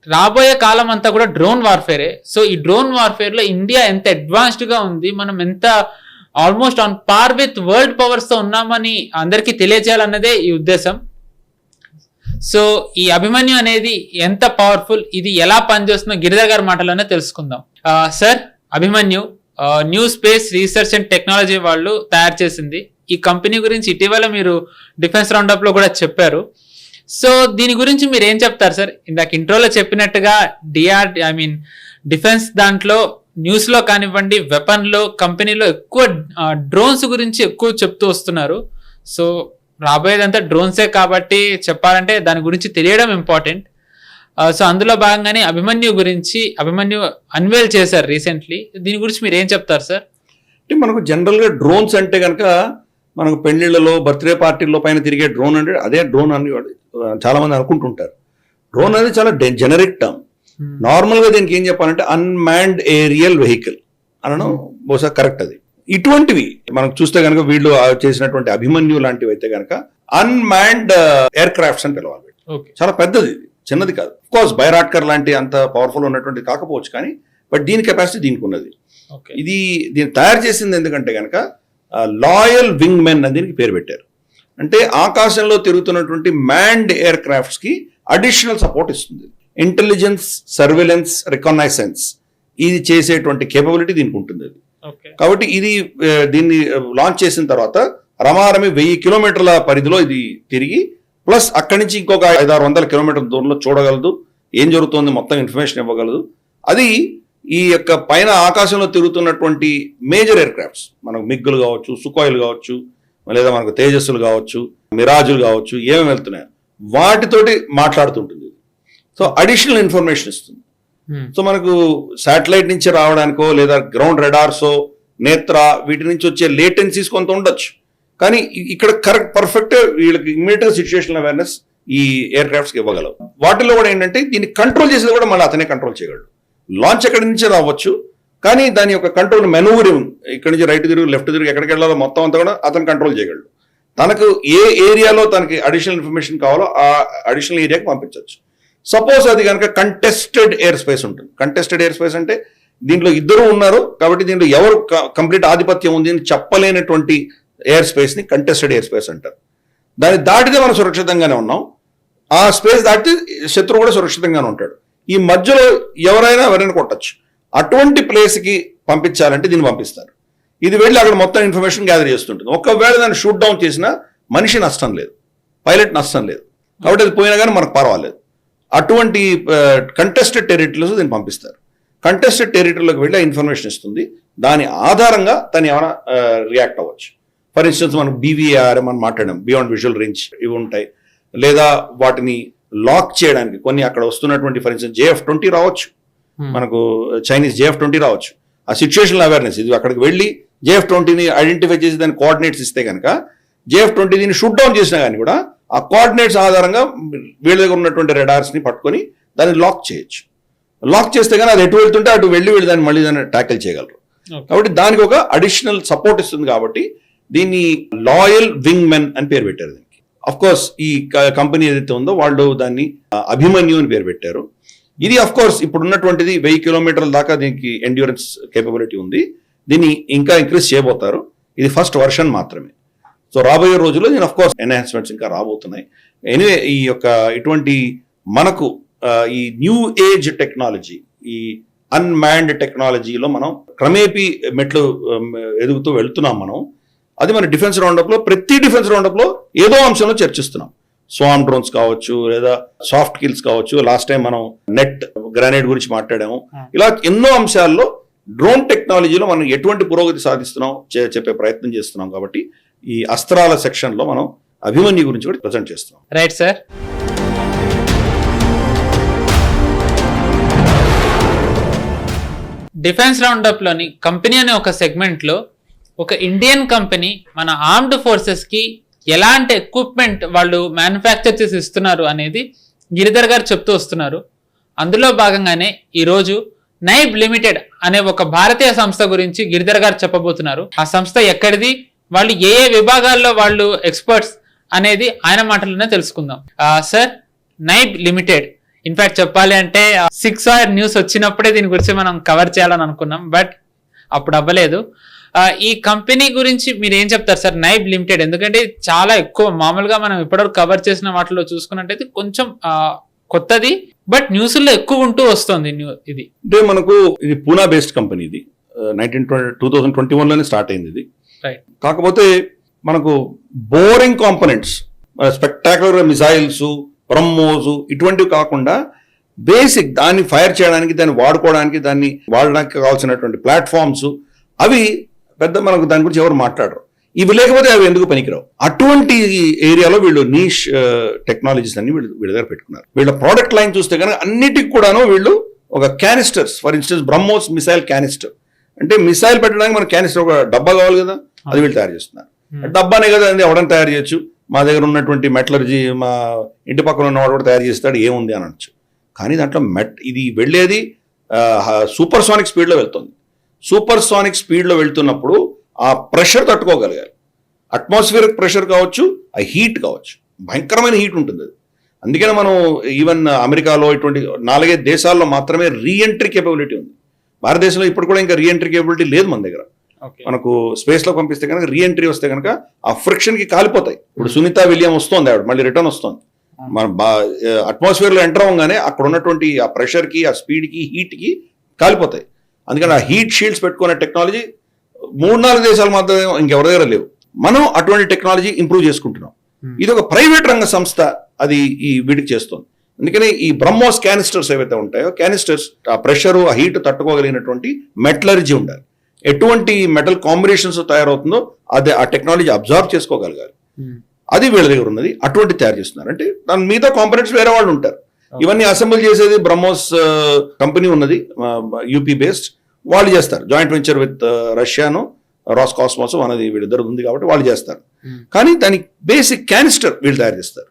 రాబోయే కాలం అంతా కూడా డ్రోన్ వార్ఫేరే. సో ఈ డ్రోన్ వార్ఫేర్ లో ఇండియా ఎంత అడ్వాన్స్డ్ గా ఉంది, మనం ఎంత almost on par with world powers తో ఉన్నామని అందరికీ తెలియజేయాలన్నదే ఈ ఉద్దేశం. సో ఈ అభిమన్యు అనేది ఎంత పవర్ఫుల్, ఇది ఎలా పనిచేస్తుందో గిరిధర్ గారి మాటలోనే తెలుసుకుందాం. Sir, Abhimanyu new space research and technology వాళ్ళు తయారు చేసింది. ఈ కంపెనీ గురించి ఇటీవల మీరు డిఫెన్స్ రౌండప్ లో కూడా చెప్పారు. సో దీని గురించి మీరు ఏం చెప్తారు సార్? ఇందాక ఇంట్రోలో చెప్పినట్టుగా డిఫెన్స్ దాంట్లో న్యూస్ లో కానివ్వండి, వెపన్ లో కంపెనీలో ఎక్కువ డ్రోన్స్ గురించి ఎక్కువ చెప్తూ వస్తున్నారు. సో రాబోయేదంతా డ్రోన్సే కాబట్టి చెప్పాలంటే దాని గురించి తెలియడం ఇంపార్టెంట్. సో అందులో భాగంగానే అభిమన్యు అన్వేల్ చేశారు రీసెంట్లీ. దీని గురించి మీరు ఏం చెప్తారు సార్? అంటే మనకు జనరల్గా డ్రోన్స్ అంటే కనుక మనకు పెళ్లిళ్లలో, బర్త్డే పార్టీల్లో పైన తిరిగే డ్రోన్ అంటే అదే డ్రోన్ అని చాలా మంది అనుకుంటుంటారు. డ్రోన్ అనేది చాలా జెనరిక్ టర్మ్. నార్మల్గా దీనికి ఏం చెప్పాలంటే అన్మాన్డ్ ఏరియల్ వెహికల్ అనడం బహుశా కరెక్ట్. అది ఇటువంటివి మనకు చూస్తే కనుక వీళ్ళు చేసినటువంటి అభిమన్యు లాంటివి అయితే కనుక అన్మాన్డ్ ఎయిర్ క్రాఫ్ట్స్ అని పిలవాలి. చాలా పెద్దది, చిన్నది కాదు. ఆఫ్ కోర్స్ బైరాట్కర్ లాంటి అంత పవర్ఫుల్ ఉన్నటువంటి కాకపోవచ్చు, కానీ బట్ దీని కెపాసిటీ దీనికి ఉన్నది. దీన్ని తయారు చేసింది ఎందుకంటే కనుక లాయల్ వింగ్ మెన్ అని దీనికి పేరు పెట్టారు. అంటే ఆకాశంలో తిరుగుతున్నటువంటి మ్యాన్డ్ ఎయిర్ క్రాఫ్ట్స్ కి అడిషనల్ సపోర్ట్ ఇస్తుంది. ఇంటెలిజెన్స్, సర్వేలెన్స్, రికగ్నైసెన్స్ ఇది చేసేటువంటి కేపబిలిటీ దీనికి ఉంటుంది. కాబట్టి దీన్ని లాంచ్ చేసిన తర్వాత రమారమి 1000 కిలోమీటర్ల పరిధిలో ఇది తిరిగి, ప్లస్ అక్కడి నుంచి ఇంకొక 500-600 కిలోమీటర్ల దూరంలో చూడగలదు, ఏం జరుగుతుంది మొత్తం ఇన్ఫర్మేషన్ ఇవ్వగలదు. అది ఈ యొక్క పైన ఆకాశంలో తిరుగుతున్నటువంటి మేజర్ ఎయిర్ క్రాఫ్ట్స్, మనకు మిగ్గులు కావచ్చు, సుకోయిలు కావచ్చు, లేదా మనకు తేజస్సులు కావచ్చు, మిరాజులు కావచ్చు, ఏమేమి వెళ్తున్నాయో వాటితోటి మాట్లాడుతుంటుంది. సో అడిషనల్ ఇన్ఫర్మేషన్ ఇస్తుంది. సో మనకు శాటిలైట్ నుంచి రావడానికో లేదా గ్రౌండ్ రెడార్సో, నేత్ర, వీటి నుంచి వచ్చే లేటెన్సీస్ కొంత ఉండొచ్చు, కానీ ఇక్కడ కరెక్ట్ పర్ఫెక్ట్ వీళ్ళకి ఇమ్మీడియట్ సిచ్యుయేషన్ అవేర్నెస్ ఈ ఎయిర్ క్రాఫ్ట్స్కి ఇవ్వగలవు. వాటిలో కూడా ఏంటంటే దీన్ని కంట్రోల్ చేసేది కూడా మళ్ళీ అతనే కంట్రోల్ చేయగలడు. లాంచ్ ఎక్కడి నుంచే రావచ్చు, కానీ దాని యొక్క కంట్రోల్ మెనూవరింగ్, ఇక్కడి నుంచి రైట్ తిరుగు, లెఫ్ట్ తిరుగు, ఎక్కడికి వెళ్ళాలో మొత్తం అంతా కూడా అతను కంట్రోల్ చేయగలడు. తనకు ఏ ఏరియాలో తనకి అడిషనల్ ఇన్ఫర్మేషన్ కావాలో ఆ అడిషనల్ ఏరియాకి పంపించవచ్చు. సపోజ్ అది కనుక కంటెస్టెడ్ ఎయిర్ స్పేస్ ఉంటుంది. కంటెస్టెడ్ ఎయిర్ స్పేస్ అంటే దీంట్లో ఇద్దరు ఉన్నారు కాబట్టి దీంట్లో ఎవరు కంప్లీట్ ఆధిపత్యం ఉంది అని చెప్పలేనటువంటి ఎయిర్ స్పేస్ ని కంటెస్టెడ్ ఎయిర్ స్పేస్ అంటారు. దాన్ని దాటితే మనం సురక్షితంగానే ఉన్నాం, ఆ స్పేస్ దాటితే శత్రువు కూడా సురక్షితంగానే ఉంటాడు. ఈ మధ్యలో ఎవరైనా కొట్టచ్చు. అటువంటి ప్లేస్కి పంపించాలంటే దీన్ని పంపిస్తారు. ఇది వెళ్ళి అక్కడ మొత్తం ఇన్ఫర్మేషన్ గ్యాదర్ చేస్తుంటుంది. ఒకవేళ దాన్ని షూట్ డౌన్ చేసినా మనిషి నష్టం లేదు, పైలట్ నష్టం లేదు, కాబట్టి అది పోయినా కానీ మనకు పర్వాలేదు. అటువంటి కంటెస్టెడ్ టెరిటరీలో దీన్ని పంపిస్తారు. కంటెస్టెడ్ టెరిటరీలోకి వెళ్ళి ఇన్ఫర్మేషన్ ఇస్తుంది. దాని ఆధారంగా తను ఏమైనా రియాక్ట్ అవ్వచ్చు. ఫర్ ఇన్స్టెన్స్ మనకు బీవీఆర్ మనం మాట్లాడాం, బియాండ్ విజువల్ రేంజ్, ఇవి ఉంటాయి. లేదా వాటిని లాక్ చేయడానికి కొన్ని అక్కడ వస్తున్నటువంటి ఫర్ ఇన్స్టెన్స్ JF-20 రావచ్చు, మనకు చైనీస్ JF-20 రావచ్చు. ఆ సిచ్యుయేషన్ అవేర్నెస్, ఇది అక్కడికి వెళ్ళి JF-20ని ఐడెంటిఫై చేసి దాని కోఆర్డినేట్స్ ఇస్తే కనుక JF-20 దీన్ని షూట్ డౌన్ చేసినా కానీ కూడా ఆ కోఆర్డినేట్స్ ఆధారంగా వీళ్ళ దగ్గర ఉన్నటువంటి రెడార్స్ని పట్టుకొని దాన్ని లాక్ చేయొచ్చు. లాక్ చేస్తే కానీ అది ఎటు వెళ్తుంటే అటు వెళ్ళి దాన్ని మళ్ళీ దాన్ని ట్యాకిల్ చేయగలరు. కాబట్టి దానికి ఒక అడిషనల్ సపోర్ట్ ఇస్తుంది. కాబట్టి దీన్ని లాయల్ వింగ్ మెన్ అని పేరు పెట్టారు దీనికి. అఫ్ కోర్స్ ఈ కంపెనీ ఏదైతే ఉందో వాళ్ళు దాన్ని అభిమన్యు అని పేరు పెట్టారు. ఇది అఫ్ కోర్స్ ఇప్పుడు ఉన్నటువంటిది 1000 కిలోమీటర్ల దాకా దీనికి ఎండ్యూరెన్స్ కేపబిలిటీ ఉంది. దీన్ని ఇంకా ఇంక్రీజ్ చేయబోతారు. ఇది ఫస్ట్ వర్షన్ మాత్రమే. సో రాబోయే రోజుల్లో దీని అఫ్ కోర్స్ ఎన్హాన్స్మెంట్స్ ఇంకా రాబోతున్నాయి. ఎనివే ఈ యొక్క ఇటువంటి మనకు ఈ న్యూ ఏజ్ టెక్నాలజీ, ఈ అన్మాన్డ్ టెక్నాలజీలో మనం క్రమేపీ మెట్లు ఎదుగుతూ వెళ్తున్నాం మనం. అది మన డిఫెన్స్ రౌండప్ లో, ప్రతి డిఫెన్స్ రౌండప్ లో ఏదో అంశంలో చర్చిస్తున్నాం. స్వామ్ డ్రోన్స్ కావచ్చు, లేదా సాఫ్ట్ కిల్స్ కావచ్చు, లాస్ట్ టైం మనం నెట్ గ్రానైడ్ గురించి మాట్లాడాము. ఇలా ఎన్నో అంశాల్లో డ్రోన్ టెక్నాలజీలో మనం ఎటువంటి పురోగతి సాధిస్తున్నాం చెప్పే ప్రయత్నం చేస్తున్నాం. కాబట్టి ఈ అస్త్రాల సెక్షన్ లో మనం అభిమన్యు గురించి కూడా ప్రజెంట్ చేస్తున్నాం. Right sir. డిఫెన్స్ రౌండప్ లోని కంపెనీ అనే ఒక సెగ్మెంట్ లో ఒక ఇండియన్ కంపెనీ మన ఆర్మ్డ్ ఫోర్సెస్ కి ఎలాంటి ఎక్విప్మెంట్ వాళ్ళు మ్యానుఫ్యాక్చర్ చేసి ఇస్తున్నారు అనేది గిరిధర్ గారు చెప్తూ వస్తున్నారు. అందులో భాగంగానే ఈరోజు నైబ్ లిమిటెడ్ అనే ఒక భారతీయ సంస్థ గురించి గిరిధర్ గారు చెప్పబోతున్నారు. ఆ సంస్థ ఎక్కడిది, వాళ్ళు ఏ ఏ విభాగాల్లో వాళ్ళు ఎక్స్పర్ట్స్ అనేది ఆయన మాటల్లోనే తెలుసుకుందాం. సార్, నైబ్ లిమిటెడ్ ఇన్ఫాక్ట్ చెప్పాలి అంటే 6 hour న్యూస్ వచ్చినప్పుడే దీని గురించి మనం కవర్ చేయాలని అనుకున్నాం, బట్ అప్పుడు అవ్వలేదు. ఈ కంపెనీ గురించి మీరు ఏం చెప్తారు సార్, నైబ్ లిమిటెడ్? ఎందుకంటే చాలా ఎక్కువ, మామూలుగా మనం ఇప్పటివరకు కవర్ చేసిన వాటిలో చూసుకున్నట్టయితే కొంచెం కొత్తది, బట్ న్యూస్లో ఎక్కువ ఉంటూ వస్తుంది. ఇది అంటే మనకు ఇది పూనా బేస్డ్ కంపెనీ. ఇది 2021 లోనే స్టార్ట్ అయింది ఇది. కాకపోతే మనకు boring components, spectacular missiles, BrahMos ఇటువంటివి కాకుండా బేసిక్ దాన్ని ఫైర్ చేయడానికి, దాన్ని వాడుకోవడానికి, దాన్ని వాడడానికి కావాల్సినటువంటి ప్లాట్ఫామ్స్, అవి పెద్ద మనకు దాని గురించి ఎవరు మాట్లాడరు. ఇవి లేకపోతే అవి ఎందుకు పనికిరావు. అటువంటి ఏరియాలో వీళ్ళు నీష్ టెక్నాలజీస్ అన్ని వీళ్ళ దగ్గర పెట్టుకున్నారు. వీళ్ళ ప్రోడక్ట్ లైన్ చూస్తే కనుక అన్నిటికి కూడాను వీళ్ళు ఒక canisters, for instance BrahMos missile canister, అంటే మిసైల్ పెట్టడానికి మనకు క్యానిస్టర్ ఒక డబ్బా కావాలి కదా, అది వీళ్ళు తయారు చేస్తున్నారు. డబ్బానే కదా అది ఎవడని తయారు చేయొచ్చు. మా దగ్గర ఉన్నటువంటి మెటలర్జీ, మా ఇంటి పక్కన ఉన్నవాడు కూడా తయారు చేస్తాడు, ఏముంది అని అనొచ్చు. కానీ దాంట్లో ఇది వెళ్ళేది సూపర్ సోనిక్ స్పీడ్లో వెళ్తుంది. సూపర్ సోనిక్ స్పీడ్లో వెళ్తున్నప్పుడు ఆ ప్రెషర్ తట్టుకోగలగాలి. అట్మాస్ఫియరిక్ ప్రెషర్ కావచ్చు, ఆ హీట్ కావచ్చు, భయంకరమైన హీట్ ఉంటుంది అది. అందుకని మనం ఈవెన్ అమెరికాలో ఇటువంటి 4-5 దేశాల్లో మాత్రమే రీఎంట్రీ కేపబిలిటీ ఉంది. భారతదేశంలో ఇప్పుడు కూడా ఇంకా రీఎంట్రీ కేపబిలిటీ లేదు మన దగ్గర. మనకు స్పేస్ లో పంపిస్తే కనుక రీఎంట్రీ వస్తే కనుక ఆ ఫ్రిక్షన్ కి కాలిపోతాయి. ఇప్పుడు సునీత విలియం వస్తుంది, ఆవిడ మళ్ళీ రిటర్న్ వస్తుంది. మన అట్మాస్ఫియర్ లో ఎంటర్ అవ్వగానే అక్కడ ఉన్నటువంటి ఆ ప్రెషర్ కి, ఆ స్పీడ్ కి, హీట్ కి కాలిపోతాయి. అందుకని ఆ హీట్ షీల్డ్స్ పెట్టుకునే టెక్నాలజీ 3-4 దేశాలు మాత్రమే, ఇంకెవరి దగ్గర లేవు. మనం అటువంటి టెక్నాలజీ ఇంప్రూవ్ చేసుకుంటున్నాం. ఇది ఒక ప్రైవేట్ రంగ సంస్థ అది ఈ వీటికి చేస్తుంది. అందుకని ఈ బ్రహ్మోస్ క్యానిస్టర్స్ ఏవైతే ఉంటాయో, క్యానిస్టర్స్ ఆ ప్రెషర్, ఆ హీట్ తట్టుకోగలిగినటువంటి మెటలర్జీ ఉండాలి. ఎటువంటి మెటల్ కాంబినేషన్స్ తయారవుతుందో అది ఆ టెక్నాలజీ అబ్జర్వ్ చేసుకోగలగాలి. అది వీళ్ళ దగ్గర ఉన్నది. అటువంటి తయారు చేస్తున్నారు. అంటే దాని మిగతా కాంపోనెంట్స్ వేరే వాళ్ళు ఉంటారు. ఇవన్నీ అసెంబుల్ చేసేది బ్రహ్మోస్ కంపెనీ ఉన్నది, యూపీ బేస్డ్, వాళ్ళు చేస్తారు. జాయింట్ వెంచర్ విత్ రష్యాను, రాస్కాస్మాస్ అనేది వీళ్ళిద్దరు ఉంది కాబట్టి వాళ్ళు చేస్తారు. కానీ దానికి బేసిక్ క్యానిస్టర్ వీళ్ళు తయారు చేస్తారు.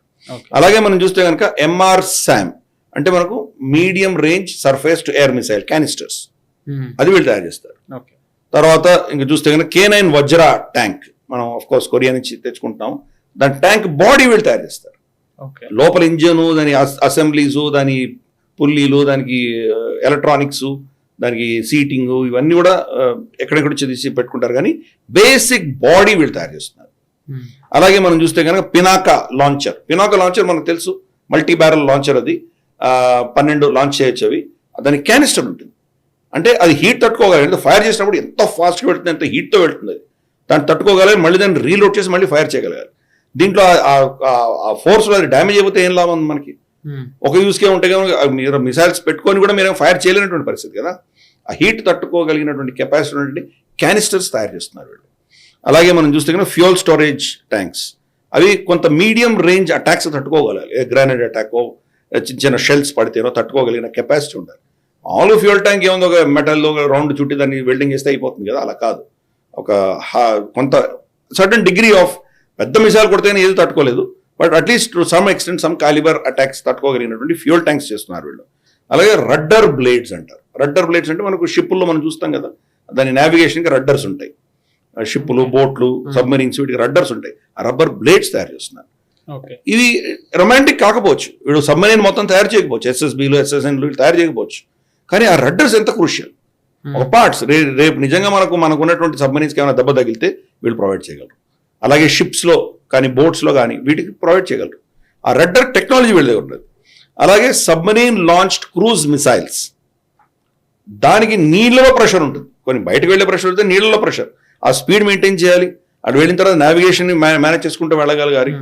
అలాగే మనం చూస్తే కనుక ఎంఆర్ శామ్ అంటే మనకు medium range surface to air missile canisters, అది వీళ్ళు తయారు చేస్తారు. తర్వాత ఇంకా చూస్తే కనుక K9 వజ్రా ట్యాంక్, మనం ఆఫ్ కోర్స్ కొరియా నుంచి తెచ్చుకుంటాం. దాని ట్యాంక్ బాడీ వీళ్ళు తయారు చేస్తారు. లోపల ఇంజను, దాని అసెంబ్లీసు, దాని పుల్లీలు, దానికి ఎలక్ట్రానిక్స్, దానికి సీటింగ్, ఇవన్నీ కూడా ఎక్కడెక్కడ తీసి పెట్టుకుంటారు. కానీ బేసిక్ బాడీ వీళ్ళు తయారు చేస్తున్నారు. అలాగే మనం చూస్తే కనుక పినాకా లాంచర్ మనకు తెలుసు, మల్టీ బ్యారల్ లాంచర్. అది 12 లాంచ్ చేయొచ్చు. అవి దానికి క్యానిస్టర్ ఉంటుంది. అంటే అది హీట్ తట్టుకోగలదు. ఫైర్ చేసినప్పుడు ఎంత ఫాస్ట్గా వెళ్తుంది, ఎంత హీట్తో వెళ్తుంది, అది దాన్ని తట్టుకోగలగాలి. మళ్ళీ దాన్ని రీలోడ్ చేసి మళ్ళీ ఫైర్ చేయగలగాలి. దీంట్లో ఆ ఫోర్స్లో అది డ్యామేజ్ అయిపోతే ఏం లాభం మనకి? ఒక యూస్కే ఉంటే మీరు మిసైల్స్ పెట్టుకొని కూడా మీరు ఫైర్ చేయలేనటువంటి పరిస్థితి కదా. ఆ హీట్ తట్టుకోగలిగినటువంటి కెపాసిటీ ఉన్నటువంటి క్యానిస్టర్స్ తయారు చేస్తున్నారు వీళ్ళు. అలాగే మనం చూస్తే కనుక ఫ్యూయల్ స్టోరేజ్ ట్యాంక్స్, అవి కొంత మీడియం రేంజ్ అటాక్స్ తట్టుకోగలగాలి. గ్రానైడ్ అటాక్, చిన్న చిన్న షెల్స్ పడితేనో తట్టుకోగలిగిన కెపాసిటీ ఉండాలి. ఆల్ ఫ్యూయల్ ట్యాంక్ ఏముందో ఒక మెటల్లో రౌండ్ చుట్టి దాన్ని వెల్డింగ్ చేస్తే అయిపోతుంది కదా, అలా కాదు. ఒక కొంత సర్టన్ డిగ్రీ ఆఫ్, పెద్ద మిసైల్ కొడితేనే ఏది తట్టుకోలేదు, but at least to some extent some calibre attacks తట్టుకోగలిగినటువంటి ఫ్యూయల్ ట్యాంక్స్ చేస్తున్నారు వీళ్ళు. అలాగే రడ్డర్ బ్లేడ్స్ అంటారు. రడ్డర్ బ్లేడ్స్ అంటే మనకు షిప్పుల్లో మనం చూస్తాం కదా, దాని నావిగేషన్కి రడ్డర్స్ ఉంటాయి. షిప్పులు, బోట్లు, సబ్మెరీన్స్, వీటికి రడ్డర్స్ ఉంటాయి. ఆ రబ్బర్ బ్లేడ్స్ తయారు చేస్తున్నారు. ఇవి రొమాంటిక్ కాకపోవచ్చు, వీళ్ళు సబ్మెరీన్ మొత్తం తయారు చేయకపోవచ్చు, SSBలు, SSNలు తయారు చేయకపోవచ్చు, కానీ ఆ రడ్డర్స్ ఎంత క్రూషియల్. ఒక పార్ట్స్ రేపు నిజంగా మనకు ఉన్నటువంటి సబ్మెరీన్స్కి ఏమైనా దెబ్బ తగిలితే వీళ్ళు ప్రొవైడ్ చేయగలరు. అలాగే షిప్స్లో కానీ, బోట్స్లో కానీ వీటికి ప్రొవైడ్ చేయగలరు. ఆ రడ్డర్ టెక్నాలజీ వీళ్ళ దగ్గర ఉంటుంది. అలాగే సబ్మెరీన్ లాంచ్డ్ క్రూజ్ మిసైల్స్, దానికి నీళ్ళలో ప్రెషర్ ఉంటుంది, కొన్ని బయటకు వెళ్ళే ప్రెషర్ ఉంటుంది, నీళ్ళలో ప్రెషర్. ఆ స్పీడ్ మెయింటైన్ చేయాలి, అటు వెళ్ళిన తర్వాత నావిగేషన్ మేనేజ్ చేసుకుంటూ వెళ్ళగలగాలి.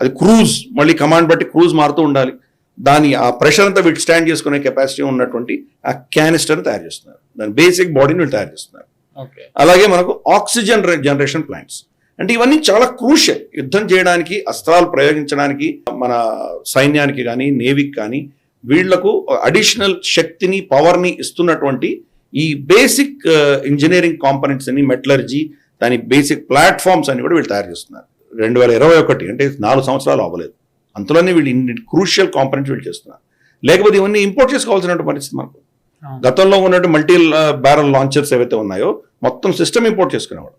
అది క్రూజ్, మళ్ళీ కమాండ్ బట్టి క్రూజ్ మారుతూ ఉండాలి. దాని ఆ ప్రెషర్ అంతా వీటి స్టాండ్ చేసుకునే కెపాసిటీ ఉన్నటువంటి ఆ క్యానిస్టర్ తయారు చేస్తున్నారు. దాని బేసిక్ బాడీని వీళ్ళు తయారు చేస్తున్నారు. అలాగే మనకు ఆక్సిజన్ జనరేషన్ ప్లాంట్స్, అంటే ఇవన్నీ చాలా క్రూషియల్. యుద్ధం చేయడానికి, అస్త్రాలు ప్రయోగించడానికి, మన సైన్యానికి కానీ నేవీకి కానీ వీళ్లకు అడిషనల్ శక్తిని, పవర్ని ఇస్తున్నటువంటి ఈ బేసిక్ ఇంజనీరింగ్ కాంపనెంట్స్ అని, మెటలర్జీ, దాని బేసిక్ ప్లాట్ఫామ్స్ అని కూడా వీళ్ళు తయారు చేస్తున్నారు. 2021 అంటే 4 సంవత్సరాలు అవ్వలేదు, అంతలోనే వీళ్ళు ఇన్ని క్రూషియల్ కాంపనెంట్స్ వీళ్ళు చేస్తున్నారు. లేకపోతే ఇవన్నీ ఇంపోర్ట్ చేసుకోవాల్సిన పరిస్థితి మనకు. గతంలో ఉన్నట్టు మల్టీ బ్యారల్ లాంచర్స్ ఏవైతే ఉన్నాయో మొత్తం సిస్టమ్ ఇంపోర్ట్ చేసుకునేవాడు.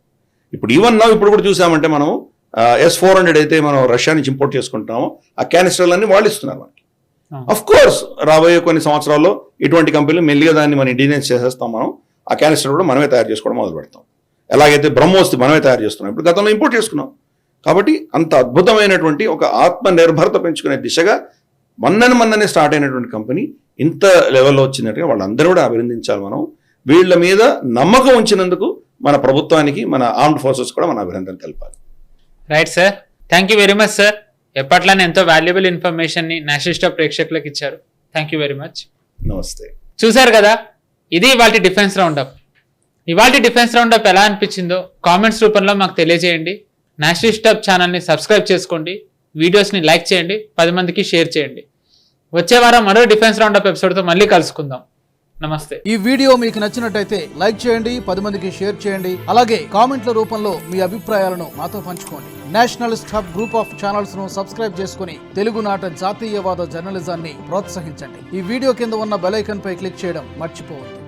ఇప్పుడు ఇప్పుడు కూడా చూసామంటే మనం S-400 అయితే మనం రష్యా నుంచి ఇంపోర్ట్ చేసుకుంటున్నామో ఆ క్యానిస్టర్లన్నీ వాళ్ళు ఇస్తున్నారు మనకి. అఫ్ కోర్స్ రాబోయే కొన్ని సంవత్సరాల్లో ఇటువంటి కంపెనీలు మెల్లిగా దాన్ని మనం ఇండియన్స్ చేసేస్తాం. మనం ఆ క్యానిస్టర్ కూడా మనమే తయారు చేసుకోవడం మొదలు పెడతాం. ఎలాగైతే బ్రహ్మోస్తి మనమే తయారు చేస్తున్నాం, ఇప్పుడు గతంలో ఇంపోర్ట్ చేసుకున్నాం. కాబట్టి అంత అద్భుతమైనటువంటి ఒక ఆత్మ నిర్భరత పెంచుకునే దిశగా మొన్ననే స్టార్ట్ అయినటువంటి కంపెనీ ఇంత లెవెల్లో వచ్చినట్టుగా వాళ్ళందరూ కూడా అభినందించాలి. మనం వీళ్ళ మీద నమ్మకం ఉంచినందుకు మన ప్రభుత్వానికి, మన ఆర్మ్డ్ ఫోర్సెస్ కూడా మన అభినందన తెలపాలి. Right sir, thank you very much sir. ఎప్పట్లానే ఎంతో వాల్యుబుల్ ఇన్ఫర్మేషన్ని నేషనల్ స్టాప్ ప్రేక్షకులకు ఇచ్చారు. Thank you very much. నమస్తే. చూశారు కదా, ఇది ఇవాల్టి డిఫెన్స్ రౌండప్. ఇవాల్టి డిఫెన్స్ రౌండప్ ఎలా అనిపించిందో కామెంట్స్ రూపంలో మాకు తెలియజేయండి. నేషనల్ స్టాప్ ఛానల్ని సబ్స్క్రైబ్ చేసుకోండి, వీడియోస్ని లైక్ చేయండి, 10 మందికి షేర్ చేయండి. వచ్చే వారం మరో డిఫెన్స్ రౌండప్ ఎపిసోడ్తో మళ్ళీ కలుసుకుందాం. నమస్తే. ఈ వీడియో మీకు నచ్చినట్టయితే లైక్ చేయండి, 10 మందికి షేర్ చేయండి. అలాగే కామెంట్ల రూపంలో మీ అభిప్రాయాలను మాతో పంచుకోండి. National stop group of channels ను సబ్స్క్రైబ్ చేసుకుని తెలుగునాట జాతీయవాద జర్నలిజాన్ని ప్రోత్సహించండి. ఈ వీడియో కింద ఉన్న బెల్ ఐకాన్ పై క్లిక్ చేయడం మర్చిపోవద్దు.